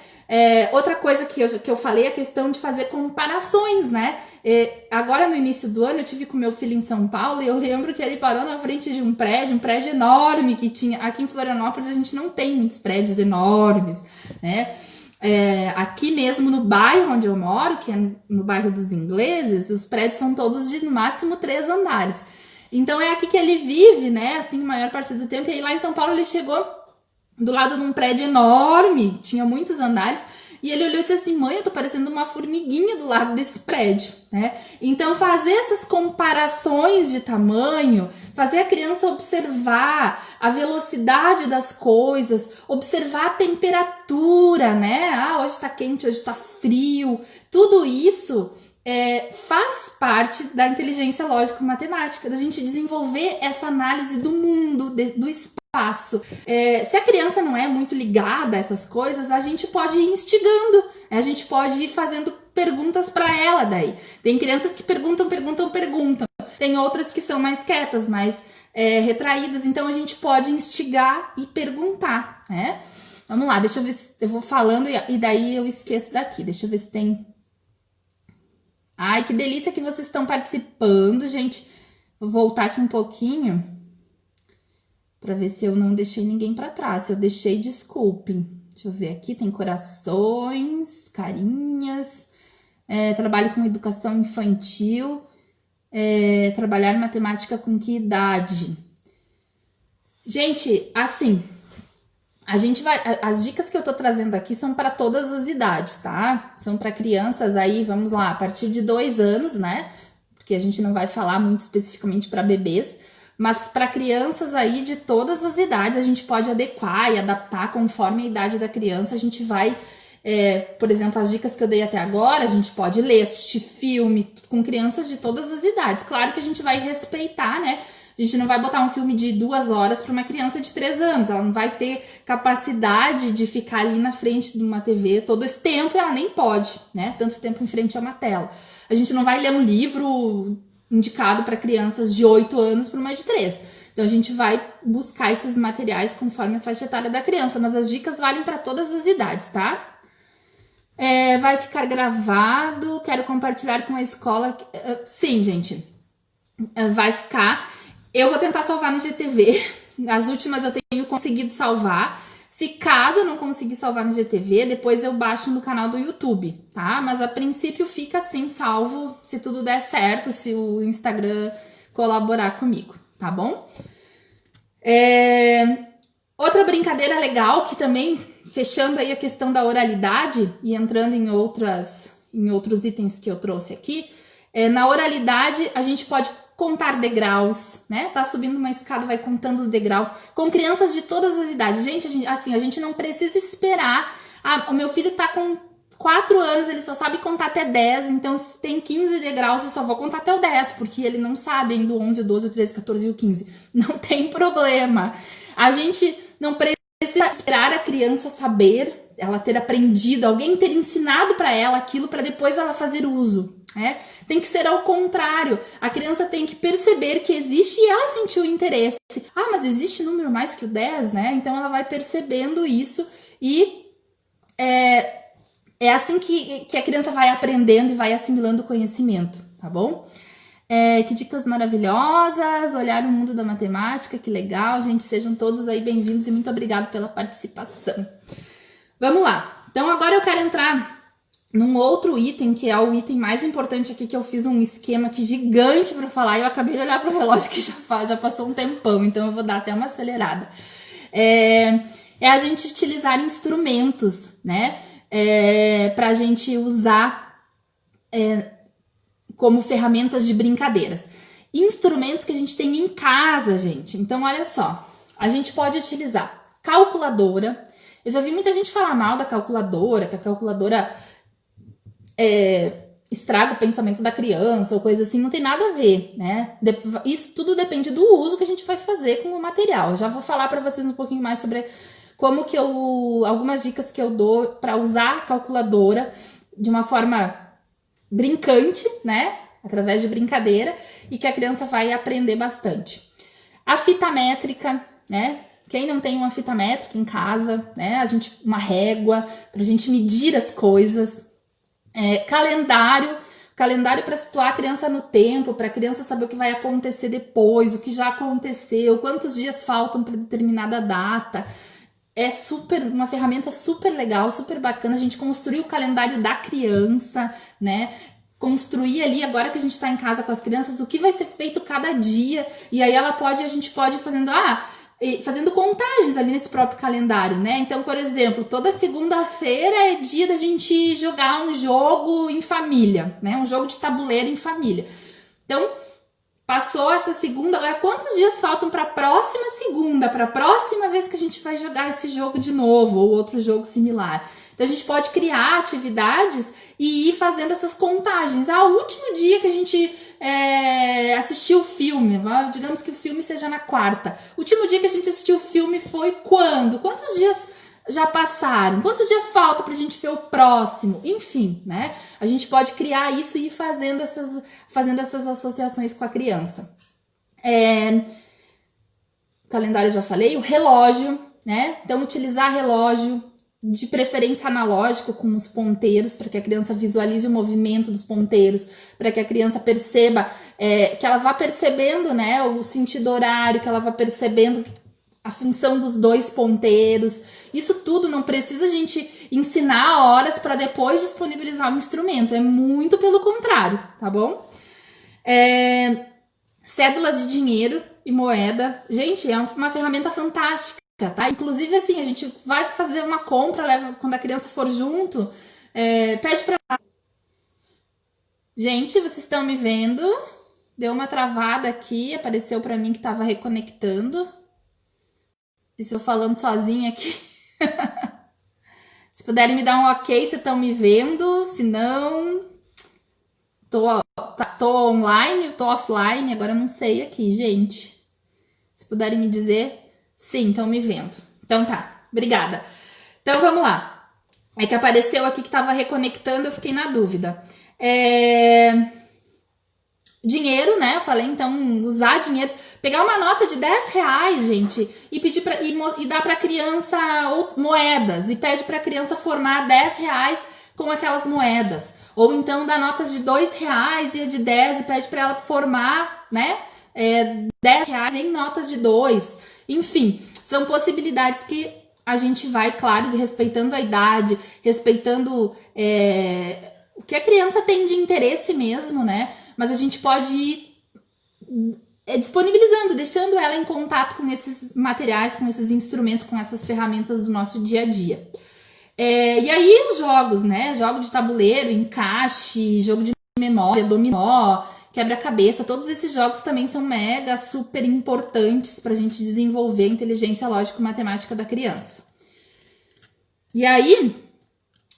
Outra coisa que eu falei é a questão de fazer comparações, né? Agora no início do ano eu tive com meu filho em São Paulo e eu lembro que ele parou na frente de um prédio enorme que tinha. Aqui em Florianópolis a gente não tem muitos prédios enormes, né? Aqui mesmo no bairro onde eu moro, que é no bairro dos ingleses, os prédios são todos de no máximo 3 andares. Então é aqui que ele vive, né? Assim, a maior parte do tempo. E aí lá em São Paulo ele chegou do lado de um prédio enorme, tinha muitos andares, E ele olhou e disse assim: mãe, eu tô parecendo uma formiguinha do lado desse prédio, né? Então, fazer essas comparações de tamanho, fazer a criança observar a velocidade das coisas, observar a temperatura, né? Ah, hoje tá quente, hoje tá frio. Tudo isso faz parte da inteligência lógico-matemática, da gente desenvolver essa análise do mundo, do espaço. Se a criança não é muito ligada a essas coisas, a gente pode ir instigando, a gente pode ir fazendo perguntas para ela daí. Tem crianças que perguntam. Tem outras que são mais quietas, mais retraídas, então a gente pode instigar e perguntar, né? Vamos lá, deixa eu ver se eu vou falando e daí eu esqueço daqui. Deixa eu ver se tem... Ai, que delícia que vocês estão participando, gente. Vou voltar aqui um pouquinho para ver se eu não deixei ninguém para trás. Se eu deixei, desculpem. Deixa eu ver aqui, tem corações, carinhas. Trabalho com educação infantil. Trabalhar matemática com que idade? Gente, assim... As dicas que eu tô trazendo aqui são para todas as idades, tá? São para crianças aí, vamos lá, a partir de 2 anos, né? Porque a gente não vai falar muito especificamente para bebês, mas para crianças aí de todas as idades, a gente pode adequar e adaptar conforme a idade da criança. A gente vai, por exemplo, as dicas que eu dei até agora, a gente pode ler, assistir filme com crianças de todas as idades. Claro que a gente vai respeitar, né? A gente não vai botar um filme de 2 horas para uma criança de 3 anos. Ela não vai ter capacidade de ficar ali na frente de uma TV todo esse tempo, ela nem pode, né? Tanto tempo em frente a uma tela. A gente não vai ler um livro indicado para crianças de 8 anos para uma de 3. Então a gente vai buscar esses materiais conforme a faixa etária da criança, mas as dicas valem para todas as idades, tá? Vai ficar gravado, quero compartilhar com a escola. Sim, gente, vai ficar. Eu vou tentar salvar no GTV. As últimas eu tenho conseguido salvar. Se caso eu não conseguir salvar no GTV, depois eu baixo no canal do YouTube, tá? Mas a princípio fica assim salvo, se tudo der certo, se o Instagram colaborar comigo, tá bom? Outra brincadeira legal que também, fechando aí a questão da oralidade e entrando em outros itens que eu trouxe aqui, na oralidade a gente pode contar degraus, né? Tá subindo uma escada, vai contando os degraus. Com crianças de todas as idades. Gente, a gente não precisa esperar. O meu filho tá com 4 anos, ele só sabe contar até 10. Então, se tem 15 degraus, eu só vou contar até o 10. Porque ele não sabe ainda o 11, o 12, o 13, o 14 e o 15. Não tem problema. A gente não precisa esperar a criança saber, ela ter aprendido, alguém ter ensinado para ela aquilo para depois ela fazer uso. Tem que ser ao contrário. A criança tem que perceber que existe e ela sentiu interesse. Mas existe número mais que o 10, né? Então ela vai percebendo isso e é assim que a criança vai aprendendo e vai assimilando o conhecimento, tá bom? Que dicas maravilhosas, olhar o mundo da matemática, que legal, gente, sejam todos aí bem-vindos e muito obrigado pela participação. Vamos lá, então agora eu quero entrar num outro item, que é o item mais importante aqui, que eu fiz um esquema aqui gigante para falar, e eu acabei de olhar para o relógio que já passou um tempão, então eu vou dar até uma acelerada. A gente utilizar instrumentos, né, para a gente usar como ferramentas de brincadeiras. Instrumentos que a gente tem em casa, gente. Então, olha só, a gente pode utilizar calculadora. Eu já vi muita gente falar mal da calculadora, que a calculadora estraga o pensamento da criança ou coisa assim, não tem nada a ver, né? Isso tudo depende do uso que a gente vai fazer com o material. Eu já vou falar para vocês um pouquinho mais sobre como que algumas dicas que eu dou para usar a calculadora de uma forma brincante, né? Através de brincadeira, e que a criança vai aprender bastante. A fita métrica, né? Quem não tem uma fita métrica em casa, né? Uma régua pra gente medir as coisas. Calendário para situar a criança no tempo, para a criança saber o que vai acontecer depois, o que já aconteceu, quantos dias faltam para determinada data. Uma ferramenta super legal, super bacana. A gente construir o calendário da criança, né? Construir ali, agora que a gente está em casa com as crianças, o que vai ser feito cada dia. E aí a gente pode ir fazendo, fazendo contagens ali nesse próprio calendário, né? Então, por exemplo, toda segunda-feira é dia da gente jogar um jogo em família, né? Um jogo de tabuleiro em família. Então, passou essa segunda, agora quantos dias faltam para a próxima segunda, para a próxima vez que a gente vai jogar esse jogo de novo ou outro jogo similar? Então a gente pode criar atividades e ir fazendo essas contagens. O último dia que a gente assistiu o filme, digamos que o filme seja na quarta. O último dia que a gente assistiu o filme foi quando? Quantos dias já passaram? Quantos dias falta pra gente ver o próximo? Enfim, né? A gente pode criar isso e ir fazendo essas associações com a criança. O calendário eu já falei, o relógio, né? Então, utilizar relógio, de preferência analógico, com os ponteiros, para que a criança visualize o movimento dos ponteiros, para que a criança perceba, que ela vá percebendo, né, o sentido horário, que ela vá percebendo a função dos 2 ponteiros. Isso tudo não precisa a gente ensinar horas para depois disponibilizar o instrumento, é muito pelo contrário, tá bom? Cédulas de dinheiro e moeda, gente, é uma ferramenta fantástica. Tá? Inclusive, assim, a gente vai fazer uma compra, leva quando a criança for junto, pede pra... Gente, vocês estão me vendo? Deu uma travada aqui, apareceu pra mim que tava reconectando. E se eu falando sozinha aqui... Se puderem me dar um ok, se estão me vendo. Se não... Tô online, tô offline, agora eu não sei aqui, gente. Se puderem me dizer... Sim, estão me vendo. Então tá, obrigada. Então vamos lá. É que apareceu aqui que estava reconectando, eu fiquei na dúvida. Dinheiro, né? Eu falei, então, usar dinheiro. Pegar uma nota de 10 reais, gente, e pedir e dar pra criança moedas. E pede pra criança formar 10 reais com aquelas moedas. Ou então dá notas de 2 reais e a de 10 e pede pra ela formar, né? 10 reais em notas de 2. Enfim, são possibilidades que a gente vai, claro, respeitando a idade, respeitando o que a criança tem de interesse mesmo, né? Mas a gente pode ir disponibilizando, deixando ela em contato com esses materiais, com esses instrumentos, com essas ferramentas do nosso dia a dia. E aí os jogos, né? Jogo de tabuleiro, encaixe, jogo de memória, dominó, quebra-cabeça, todos esses jogos também são mega, super importantes para a gente desenvolver a inteligência lógico-matemática da criança. E aí,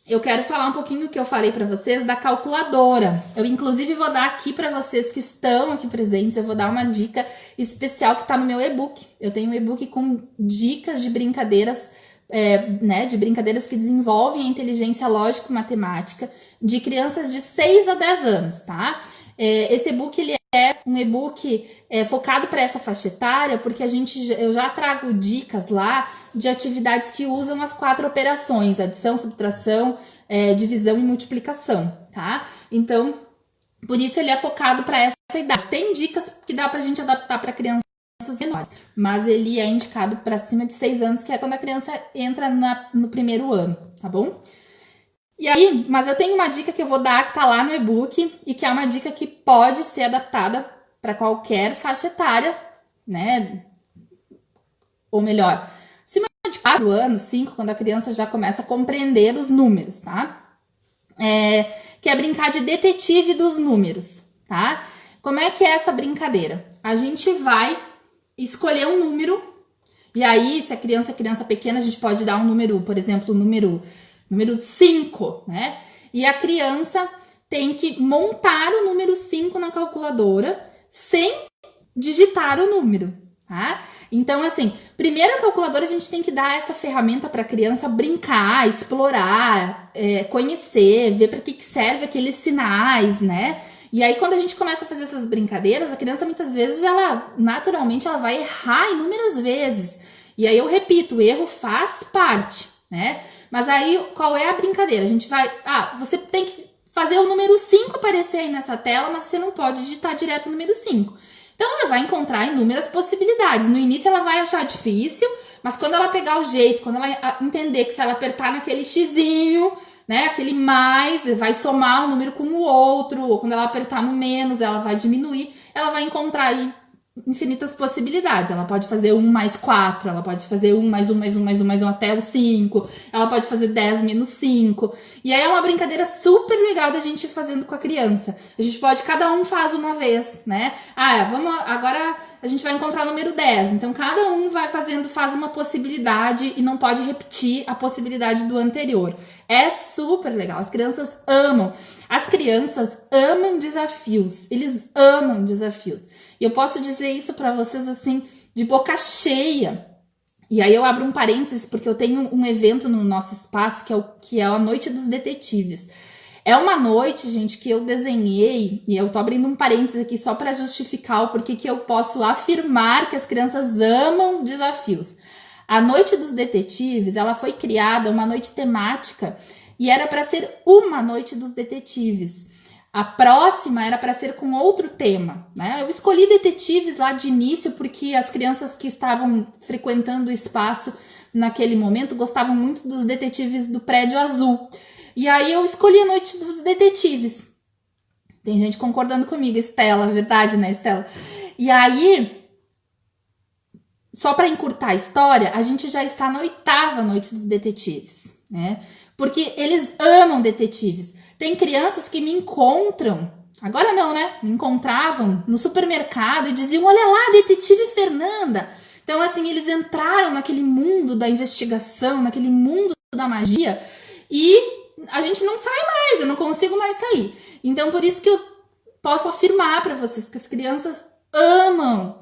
eu quero falar um pouquinho do que eu falei para vocês da calculadora. Eu, inclusive, vou dar aqui para vocês que estão aqui presentes, eu vou dar uma dica especial que está no meu e-book. Eu tenho um e-book com dicas de brincadeiras, né, de brincadeiras que desenvolvem a inteligência lógico-matemática de crianças de 6 a 10 anos, tá? Esse e-book ele é um e-book focado para essa faixa etária, porque eu já trago dicas lá de atividades que usam as 4 operações: adição, subtração, divisão e multiplicação, tá? Então, por isso ele é focado para essa idade. Tem dicas que dá pra gente adaptar para crianças menores, mas ele é indicado para cima de 6 anos, que é quando a criança entra no primeiro ano, tá bom? E aí, mas eu tenho uma dica que eu vou dar que tá lá no e-book e que é uma dica que pode ser adaptada para qualquer faixa etária, né? Ou melhor, acima de 4 anos, 5, quando a criança já começa a compreender os números, tá? Que é brincar de detetive dos números, tá? Como é que é essa brincadeira? A gente vai escolher um número, e aí, se a criança é criança pequena, a gente pode dar um número, por exemplo, número 5, né? E a criança tem que montar o número 5 na calculadora sem digitar o número, tá? Então, assim, primeiro a calculadora a gente tem que dar essa ferramenta para a criança brincar, explorar, conhecer, ver para que serve aqueles sinais, né? E aí, quando a gente começa a fazer essas brincadeiras, a criança, muitas vezes, naturalmente, ela vai errar inúmeras vezes. E aí, eu repito, o erro faz parte, né? Mas aí, qual é a brincadeira? A gente vai... você tem que fazer o número 5 aparecer aí nessa tela, mas você não pode digitar direto o número 5. Então, ela vai encontrar inúmeras possibilidades. No início, ela vai achar difícil, mas quando ela pegar o jeito, quando ela entender que se ela apertar naquele xizinho, né, aquele mais, vai somar um número com o outro, ou quando ela apertar no menos, ela vai diminuir, ela vai encontrar aí infinitas possibilidades. Ela pode fazer 1 mais 4, ela pode fazer 1 mais 1 mais 1 mais 1 mais 1 até o 5, ela pode fazer 10 menos 5. E aí é uma brincadeira super legal da gente ir fazendo com a criança. A gente pode, cada um faz uma vez, né? Agora a gente vai encontrar o número 10. Então cada um faz uma possibilidade e não pode repetir a possibilidade do anterior. É super legal. As crianças amam. As crianças amam desafios. Eles amam desafios. E eu posso dizer isso para vocês assim, de boca cheia. E aí eu abro um parênteses, porque eu tenho um evento no nosso espaço, que é a Noite dos Detetives. É uma noite, gente, que eu desenhei, e eu tô abrindo um parênteses aqui só para justificar o porquê que eu posso afirmar que as crianças amam desafios. A Noite dos Detetives, ela foi criada, uma noite temática, e era para ser uma Noite dos Detetives. A próxima era para ser com outro tema, né? Eu escolhi detetives lá de início porque as crianças que estavam frequentando o espaço naquele momento gostavam muito dos detetives do Prédio Azul. E aí eu escolhi a Noite dos Detetives. Tem gente concordando comigo, Estela, verdade, né, Estela? E aí, só para encurtar a história, a gente já está na 8ª Noite dos Detetives, né? Porque eles amam detetives. Tem crianças que me encontram, agora não, né? Me encontravam no supermercado e diziam: olha lá, detetive Fernanda. Então, assim, eles entraram naquele mundo da investigação, naquele mundo da magia, e a gente não sai mais, eu não consigo mais sair. Então, por isso que eu posso afirmar para vocês que as crianças amam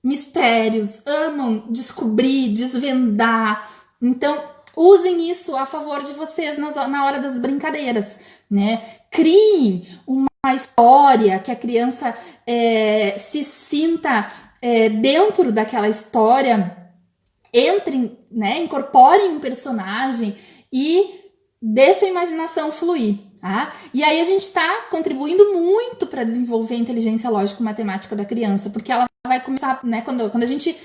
mistérios, amam descobrir, desvendar. Então, usem isso a favor de vocês na hora das brincadeiras, né? Criem uma história que a criança se sinta dentro daquela história, entrem, né? Incorporem um personagem e deixem a imaginação fluir. Tá? E aí a gente está contribuindo muito para desenvolver a inteligência lógico-matemática da criança, porque ela vai começar, né? Quando a gente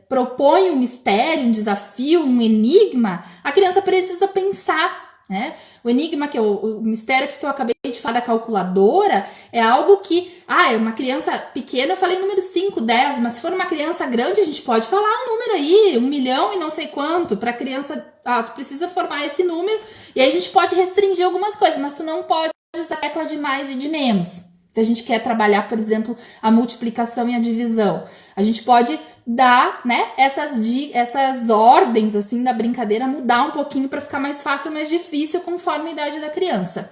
propõe um mistério, um desafio, um enigma, a criança precisa pensar, né? O enigma, que é o mistério que eu acabei de falar da calculadora, é algo que, é uma criança pequena, eu falei número 5, 10, mas se for uma criança grande, a gente pode falar um número aí, 1 milhão e não sei quanto, para a criança, tu precisa formar esse número, e aí a gente pode restringir algumas coisas, mas tu não pode usar tecla de mais e de menos. Se a gente quer trabalhar, por exemplo, a multiplicação e a divisão, a gente pode dar, né, essas ordens assim da brincadeira, mudar um pouquinho para ficar mais fácil ou mais difícil conforme a idade da criança.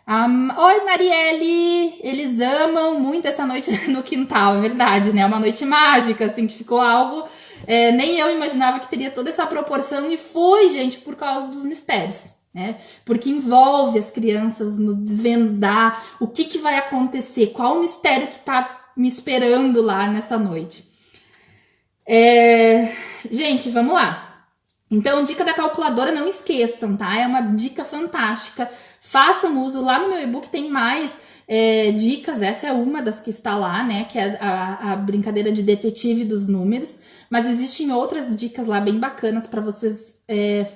Oi, Marielle! Eles amam muito essa noite no quintal, é verdade, né? Uma noite mágica, assim, que ficou algo... nem eu imaginava que teria toda essa proporção, e foi, gente, por causa dos mistérios. Né? Porque envolve as crianças no desvendar o que vai acontecer, qual o mistério que está me esperando lá nessa noite. Gente, vamos lá. Então, dica da calculadora, não esqueçam, tá? É uma dica fantástica. Façam uso. Lá no meu e-book tem mais dicas. Essa é uma das que está lá, né? Que é a brincadeira de detetive dos números. Mas existem outras dicas lá bem bacanas para vocês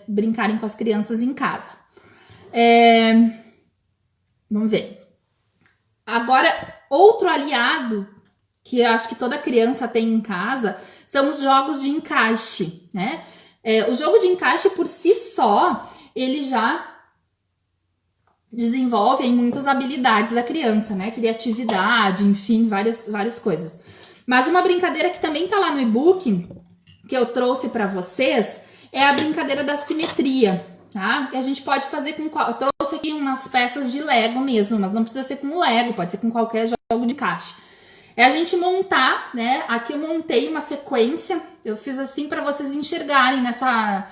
brincarem com as crianças em casa. Vamos ver. Agora, outro aliado que eu acho que toda criança tem em casa são os jogos de encaixe, né? O jogo de encaixe por si só, ele já desenvolve muitas habilidades da criança, né? Criatividade, enfim, várias coisas. Mas uma brincadeira que também tá lá no e-book, que eu trouxe para vocês, é a brincadeira da simetria, tá? Que a gente pode fazer com... Eu trouxe aqui umas peças de Lego mesmo, mas não precisa ser com Lego, pode ser com qualquer jogo de encaixe. É a gente montar, né? Aqui eu montei uma sequência, eu fiz assim para vocês enxergarem nessa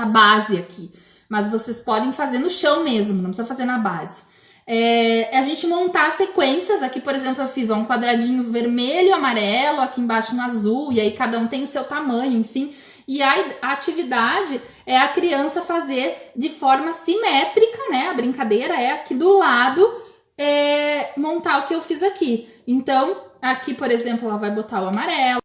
base aqui. Mas vocês podem fazer no chão mesmo, não precisa fazer na base. A gente montar sequências. Aqui, por exemplo, eu fiz um quadradinho vermelho, amarelo, aqui embaixo um azul, e aí cada um tem o seu tamanho, enfim. E a atividade é a criança fazer de forma simétrica, né? A brincadeira é aqui do lado, montar o que eu fiz aqui. Então, aqui, por exemplo, ela vai botar o amarelo,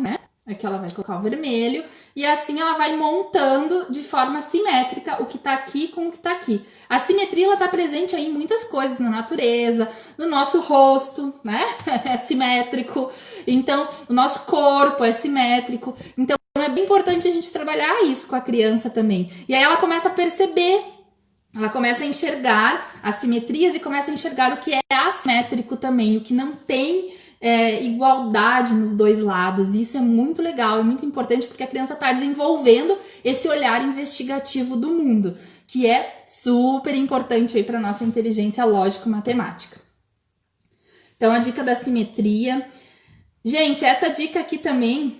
né? Aqui ela vai colocar o vermelho e assim ela vai montando de forma simétrica o que tá aqui com o que tá aqui. A simetria ela tá presente aí em muitas coisas, na natureza, no nosso rosto, né? É simétrico. Então, o nosso corpo é simétrico. Então, é bem importante a gente trabalhar isso com a criança também. E aí ela começa a perceber, ela começa a enxergar as simetrias e começa a enxergar o que é assimétrico também, o que não tem igualdade nos dois lados. Isso é muito legal, é muito importante porque a criança está desenvolvendo esse olhar investigativo do mundo, que é super importante aí para nossa inteligência lógico-matemática. Então, a dica da simetria. Gente, essa dica aqui também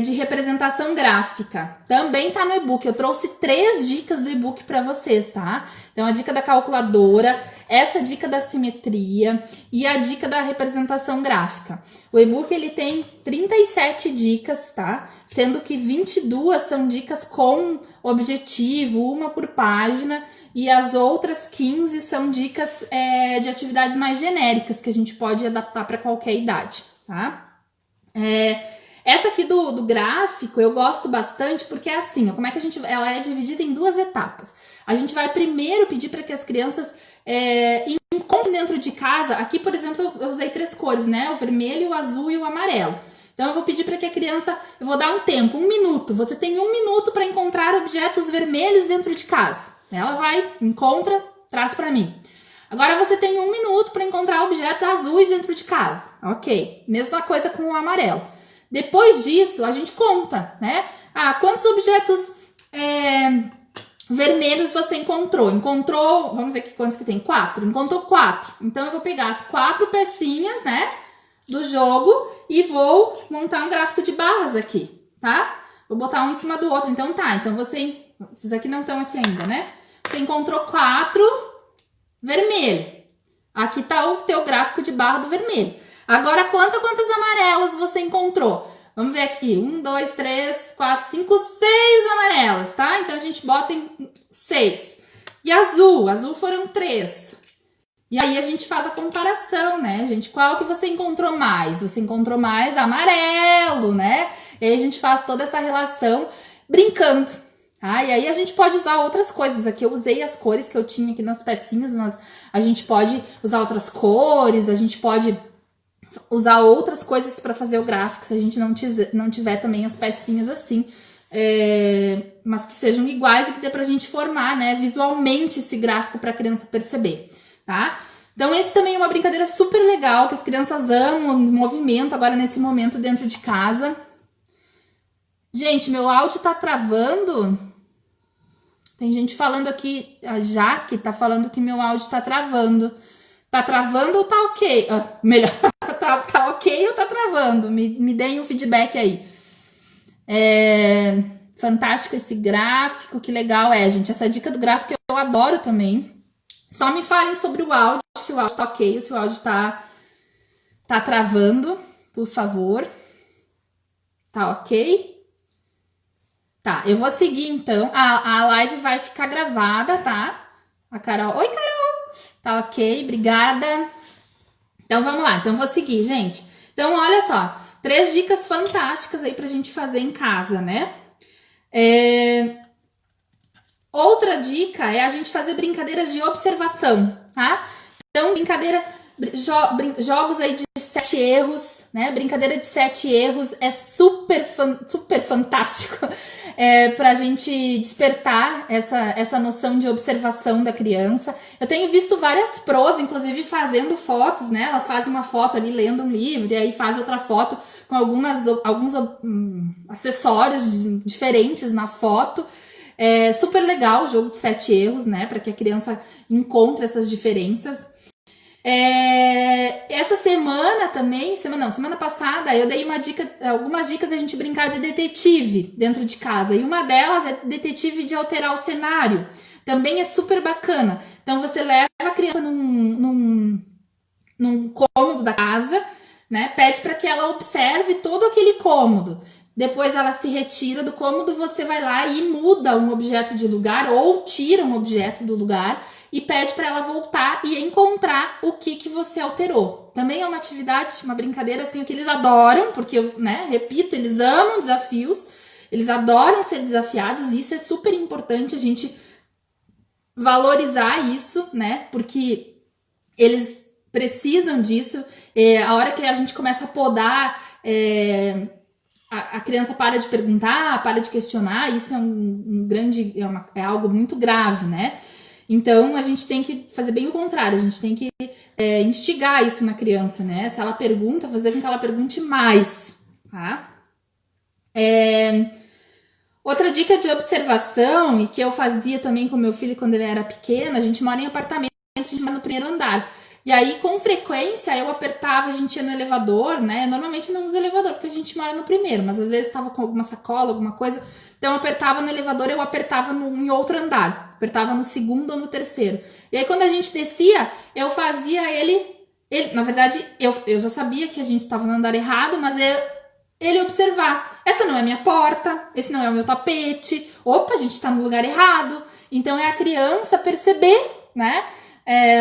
de representação gráfica. Também tá no e-book. Eu trouxe 3 dicas do e-book para vocês, tá? Então, a dica da calculadora, essa dica da simetria e a dica da representação gráfica. O e-book, ele tem 37 dicas, tá? Sendo que 22 são dicas com objetivo, uma por página, e as outras 15 são dicas de atividades mais genéricas, que a gente pode adaptar para qualquer idade, tá? Essa aqui do gráfico eu gosto bastante porque é assim, ó, como é que ela é dividida em 2 etapas. A gente vai primeiro pedir para que as crianças encontrem dentro de casa. Aqui, por exemplo, eu usei 3 cores, né? O vermelho, o azul e o amarelo. Então eu vou pedir para que a criança, eu vou dar um tempo, 1 minuto. Você tem 1 minuto para encontrar objetos vermelhos dentro de casa. Ela vai, encontra, traz para mim. Agora você tem 1 minuto para encontrar objetos azuis dentro de casa. Ok, mesma coisa com o amarelo. Depois disso, a gente conta, né? Quantos objetos vermelhos você encontrou? Encontrou, vamos ver aqui quantos que tem? 4. Encontrou 4. Então, eu vou pegar as 4 pecinhas, né? Do jogo e vou montar um gráfico de barras aqui, tá? Vou botar um em cima do outro. Então, tá. Então, esses aqui não estão aqui ainda, né? Você encontrou 4 vermelho. Aqui tá o teu gráfico de barra do vermelho. Agora, quantas amarelas você encontrou? Vamos ver aqui. 1, 2, 3, 4, 5, 6 amarelas, tá? Então, a gente bota em 6. E azul? Azul foram 3. E aí, a gente faz a comparação, né, gente? Qual que você encontrou mais? Você encontrou mais amarelo, né? E aí, a gente faz toda essa relação brincando. Ah, e aí a gente pode usar outras coisas. Aqui eu usei as cores que eu tinha aqui nas pecinhas, mas a gente pode usar outras cores, a gente pode usar outras coisas para fazer o gráfico, se a gente não tiver também as pecinhas assim, mas que sejam iguais e que dê pra gente formar, né, visualmente esse gráfico para a criança perceber, tá? Então esse também é uma brincadeira super legal, que as crianças amam, o movimento agora nesse momento dentro de casa. Gente, meu áudio tá travando. Tem gente falando aqui, a Jaque tá falando que meu áudio tá travando. Tá travando ou tá ok? Melhor, tá ok ou tá travando? Me deem um feedback aí. Fantástico esse gráfico, que legal gente. Essa dica do gráfico eu adoro também. Só me falem sobre o áudio, se o áudio tá ok ou se o áudio tá travando, por favor. Tá ok? Tá, eu vou seguir então. A live vai ficar gravada, tá? A Carol. Oi, Carol! Tá ok, obrigada. Então, vamos lá. Então, vou seguir, gente. Então, olha só. 3 dicas fantásticas aí pra gente fazer em casa, né? Outra dica é a gente fazer brincadeiras de observação, tá? Então, jogos aí de 7 erros, né? Brincadeira de 7 erros é super fantástico pra gente despertar essa noção de observação da criança. Eu tenho visto várias pros, inclusive, fazendo fotos, né? Elas fazem uma foto ali lendo um livro e aí faz outra foto com alguns acessórios diferentes na foto. É super legal o jogo de 7 erros, né? Para que a criança encontre essas diferenças. Essa semana também, semana passada, eu dei algumas dicas a gente brincar de detetive dentro de casa. E uma delas é detetive de alterar o cenário. Também é super bacana. Então você leva a criança num cômodo da casa, né? Pede para que ela observe todo aquele cômodo. depois ela se retira do cômodo, você vai lá e muda um objeto de lugar ou tira um objeto do lugar e pede para ela voltar e encontrar o que você alterou. Também é uma atividade, uma brincadeira assim que eles adoram, porque, né, repito, eles amam desafios, eles adoram ser desafiados, e isso é super importante a gente valorizar isso, né, porque eles precisam disso. A hora que a gente começa a podar, a criança para de perguntar, para de questionar, isso é é algo muito grave, né? Então, a gente tem que fazer bem o contrário, a gente tem que instigar isso na criança, né? Se ela pergunta, fazer com que ela pergunte mais, tá? Outra dica de observação, e que eu fazia também com meu filho quando ele era pequeno, a gente mora em apartamento, a gente mora no primeiro andar. E aí, com frequência, eu apertava, a gente ia no elevador, né? Normalmente não usa elevador, porque a gente mora no primeiro, mas às vezes estava com alguma sacola, alguma coisa. Então, eu apertava no elevador, eu apertava em outro andar. Apertava no segundo ou no terceiro. E aí, quando a gente descia, eu fazia ele na verdade, eu já sabia que a gente estava no andar errado, mas ele observar. Essa não é minha porta, esse não é o meu tapete. Opa, a gente está no lugar errado. Então, é a criança perceber, né?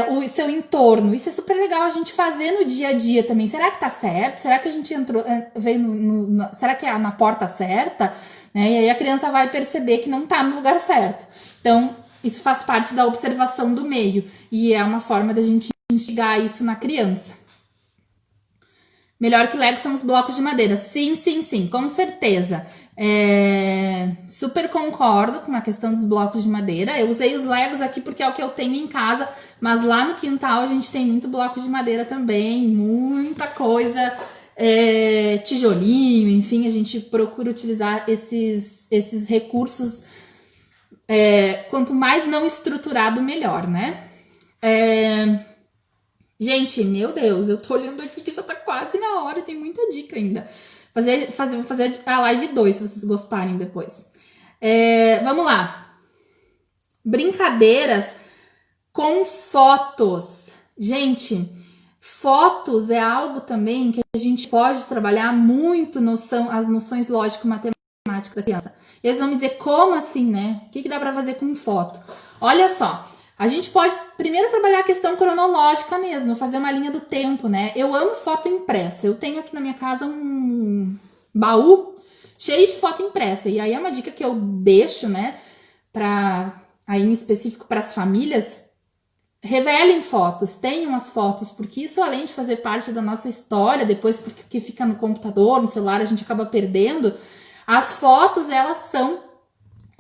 O seu entorno. Isso é super legal a gente fazer no dia a dia também. Será que tá certo? Será que a gente veio será que é na porta certa? Né? E aí a criança vai perceber que não tá no lugar certo. Então, isso faz parte da observação do meio. E é uma forma da gente instigar isso na criança. Melhor que Lego são os blocos de madeira. Sim, com certeza. Super concordo com a questão dos blocos de madeira. Eu usei os Legos aqui porque é o que eu tenho em casa, mas lá no quintal a gente tem muito bloco de madeira também, muita coisa, tijolinho, enfim, a gente procura utilizar esses recursos, quanto mais não estruturado, melhor, né? Gente, meu Deus, eu tô olhando aqui que já tá quase na hora, tem muita dica ainda. Vou fazer a live 2, se vocês gostarem depois. Vamos lá. Brincadeiras com fotos. Gente, fotos é algo também que a gente pode trabalhar muito as noções lógico-matemáticas da criança. E eles vão me dizer, como assim, né? O que dá pra fazer com foto? Olha só. A gente pode primeiro trabalhar a questão cronológica mesmo, fazer uma linha do tempo, né? Eu amo foto impressa. Eu tenho aqui na minha casa um baú cheio de foto impressa. E aí é uma dica que eu deixo, né? Aí em específico para as famílias, revelem fotos, tenham as fotos, porque isso, além de fazer parte da nossa história, depois porque fica no computador, no celular, a gente acaba perdendo. As fotos, elas são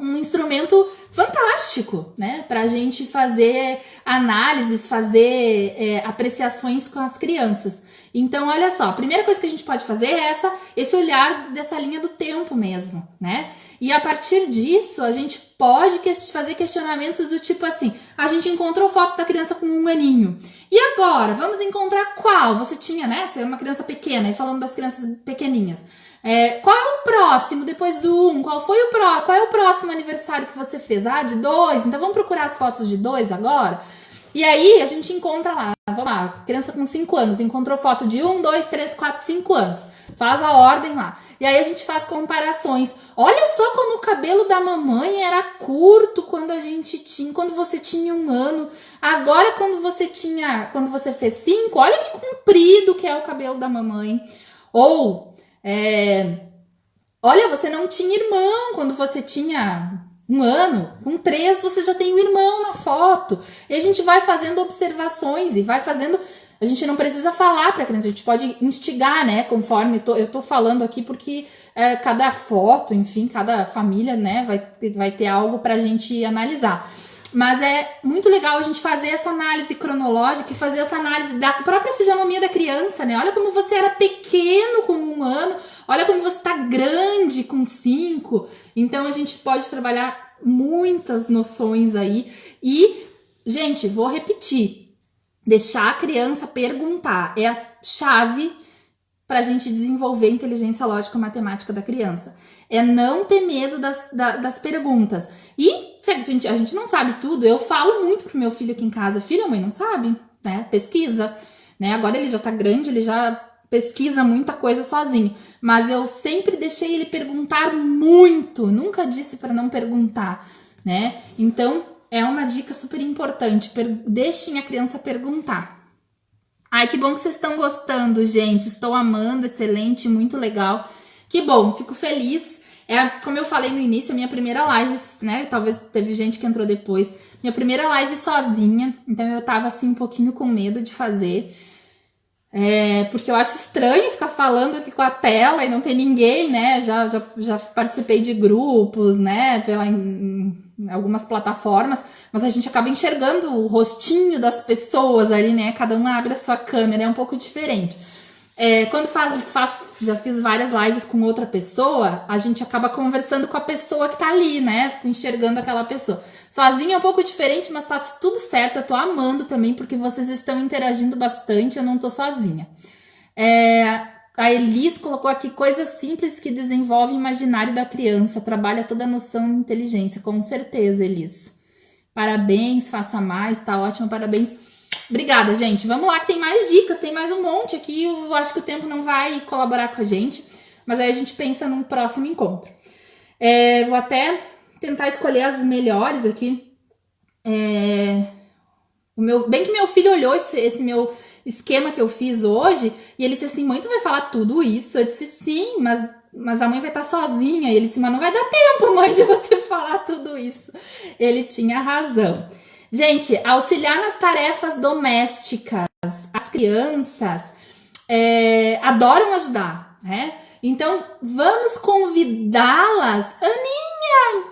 um instrumento fantástico, né? Pra gente fazer análises, fazer apreciações com as crianças. Então, olha só, a primeira coisa que a gente pode fazer é esse olhar dessa linha do tempo mesmo, né? E a partir disso, a gente pode fazer questionamentos do tipo assim, a gente encontrou fotos da criança com 1 aninho. E agora, vamos encontrar qual? Você tinha, né? Você era uma criança pequena, e falando das crianças pequenininhas. Qual é o próximo depois do 1? Qual é o próximo aniversário que você fez? Ah, de 2? Então vamos procurar as fotos de 2 agora? E aí a gente encontra lá, vamos lá, criança com 5 anos, encontrou foto de 1, 2, 3, 4, 5 anos. Faz a ordem lá. E aí a gente faz comparações. Olha só como o cabelo da mamãe era curto quando você tinha 1 ano. Agora quando você fez 5, olha que comprido que é o cabelo da mamãe. Ou olha, você não tinha irmão quando você tinha 1 ano, com 3 você já tem um irmão na foto. E a gente vai fazendo observações e vai fazendo. A gente não precisa falar para a criança, a gente pode instigar, né? Conforme eu tô falando aqui, porque cada foto, enfim, cada família, né, vai ter algo para a gente analisar. Mas é muito legal a gente fazer essa análise cronológica e fazer essa análise da própria fisionomia da criança, né? Olha como você era pequeno com 1 ano, olha como você tá grande com 5. Então, a gente pode trabalhar muitas noções aí. E, gente, vou repetir. Deixar a criança perguntar é a chave para a gente desenvolver a inteligência lógico-matemática da criança. É não ter medo das perguntas. E se a gente não sabe tudo, eu falo muito pro meu filho aqui em casa, filho, a mãe não sabe, né? Pesquisa, né? Agora ele já tá grande, ele já pesquisa muita coisa sozinho, mas eu sempre deixei ele perguntar muito, nunca disse para não perguntar, né? Então, é uma dica super importante, deixem a criança perguntar. Ai, que bom que vocês estão gostando, gente, estou amando, excelente, muito legal. Que bom, fico feliz. Como eu falei no início, a minha primeira live, né? Talvez teve gente que entrou depois. Minha primeira live sozinha, então eu tava assim um pouquinho com medo de fazer. Porque eu acho estranho ficar falando aqui com a tela e não ter ninguém, né? Já participei de grupos, né? Em algumas plataformas, mas a gente acaba enxergando o rostinho das pessoas ali, né? Cada um abre a sua câmera, é um pouco diferente. Quando já fiz várias lives com outra pessoa, a gente acaba conversando com a pessoa que tá ali, né? Fico enxergando aquela pessoa. Sozinha é um pouco diferente, mas tá tudo certo. Eu tô amando também, porque vocês estão interagindo bastante, eu não tô sozinha. A Elis colocou aqui coisas simples que desenvolvem o imaginário da criança, trabalha toda a noção de inteligência. Com certeza, Elis. Parabéns, faça mais, tá ótimo, parabéns. Obrigada, gente. Vamos lá que tem mais dicas, tem mais um monte aqui. Eu acho que o tempo não vai colaborar com a gente, mas aí a gente pensa num próximo encontro. Vou até tentar escolher as melhores aqui. Bem que meu filho olhou esse meu esquema que eu fiz hoje e ele disse assim, mãe, tu vai falar tudo isso? Eu disse, sim, mas a mãe vai estar sozinha. E ele disse, mas não vai dar tempo, mãe, de você falar tudo isso. Ele tinha razão. Gente, auxiliar nas tarefas domésticas. As crianças adoram ajudar, né? Então, vamos convidá-las. Aninha!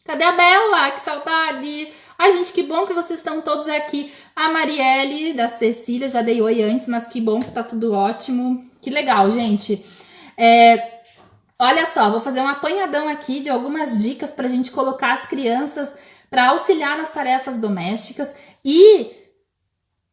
Cadê a Bela? Que saudade! Ai, gente, que bom que vocês estão todos aqui. A Marielle, da Cecília, já dei oi antes, mas que bom que tá tudo ótimo. Que legal, gente. Olha só, vou fazer um apanhadão aqui de algumas dicas pra gente colocar as crianças para auxiliar nas tarefas domésticas e,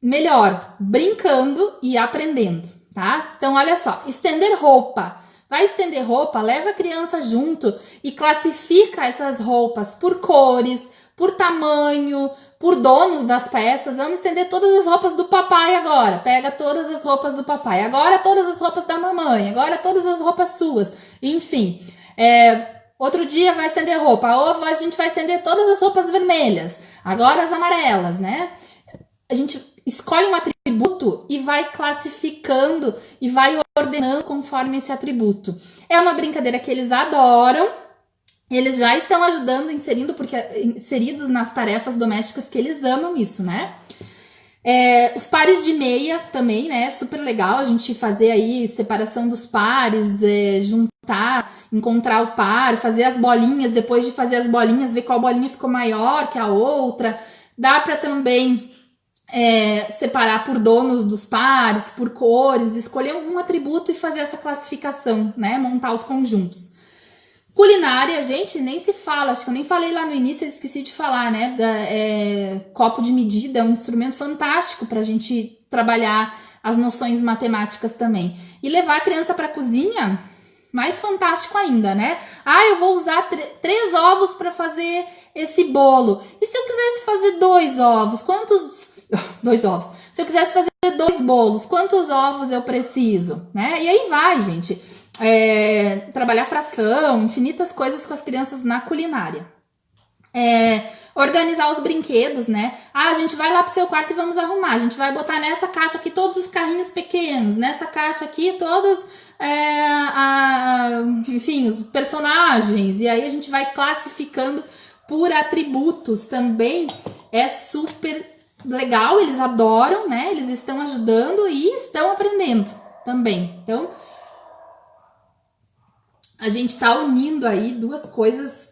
melhor, brincando e aprendendo, tá? Então, olha só, estender roupa. Vai estender roupa, leva a criança junto e classifica essas roupas por cores, por tamanho, por donos das peças. Vamos estender todas as roupas do papai agora. Pega todas as roupas do papai. Agora todas as roupas da mamãe. Agora todas as roupas suas. Enfim, outro dia vai estender roupa. Ou a gente vai estender todas as roupas vermelhas. Agora as amarelas, né? A gente escolhe um atributo e vai classificando e vai ordenando conforme esse atributo. É uma brincadeira que eles adoram. Eles já estão ajudando, inseridos nas tarefas domésticas, que eles amam isso, né? Os pares de meia também, né? Super legal a gente fazer aí separação dos pares, juntar, encontrar o par, fazer as bolinhas, depois de fazer as bolinhas, ver qual bolinha ficou maior que a outra. Dá para também separar por donos dos pares, por cores, escolher algum atributo e fazer essa classificação, né? Montar os conjuntos. Culinária, gente, nem se fala, acho que eu nem falei lá no início, eu esqueci de falar, né? Copo de medida é um instrumento fantástico para a gente trabalhar as noções matemáticas também. E levar a criança para a cozinha, mais fantástico ainda, né? Eu vou usar 3 ovos para fazer esse bolo. E se eu quisesse fazer 2 ovos, quantos... 2 ovos. Se eu quisesse fazer 2 bolos, quantos ovos eu preciso, né? E aí vai, gente. Trabalhar fração, infinitas coisas com as crianças na culinária. Organizar os brinquedos, né? A gente vai lá pro seu quarto e vamos arrumar. A gente vai botar nessa caixa aqui todos os carrinhos pequenos, nessa caixa aqui todas, enfim, os personagens. E aí a gente vai classificando por atributos também. É super legal, eles adoram, né? Eles estão ajudando e estão aprendendo também. Então, a gente tá unindo aí 2 coisas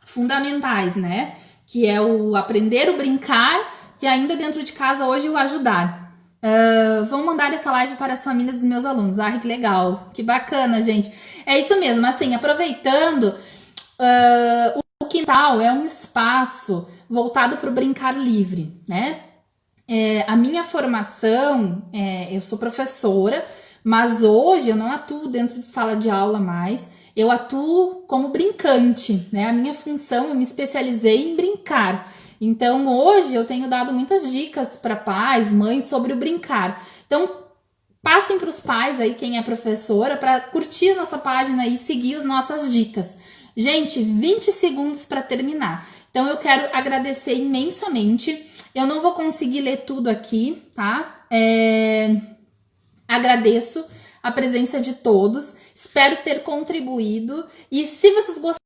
fundamentais, né? Que é o aprender, o brincar e ainda dentro de casa hoje o ajudar. Vão mandar essa live para as famílias dos meus alunos. Que legal, que bacana, gente. É isso mesmo, assim, aproveitando, o quintal é um espaço voltado para o brincar livre, né? A minha formação, eu sou professora, mas hoje eu não atuo dentro de sala de aula mais, eu atuo como brincante, né? A minha função, eu me especializei em brincar. Então, hoje eu tenho dado muitas dicas para pais, mães sobre o brincar. Então, Passem para os pais aí, quem é professora, para curtir a nossa página e seguir as nossas dicas. Gente, 20 segundos para terminar. Então, eu quero agradecer imensamente. Eu não vou conseguir ler tudo aqui, tá? Agradeço a presença de todos. Espero ter contribuído. E se vocês gostaram,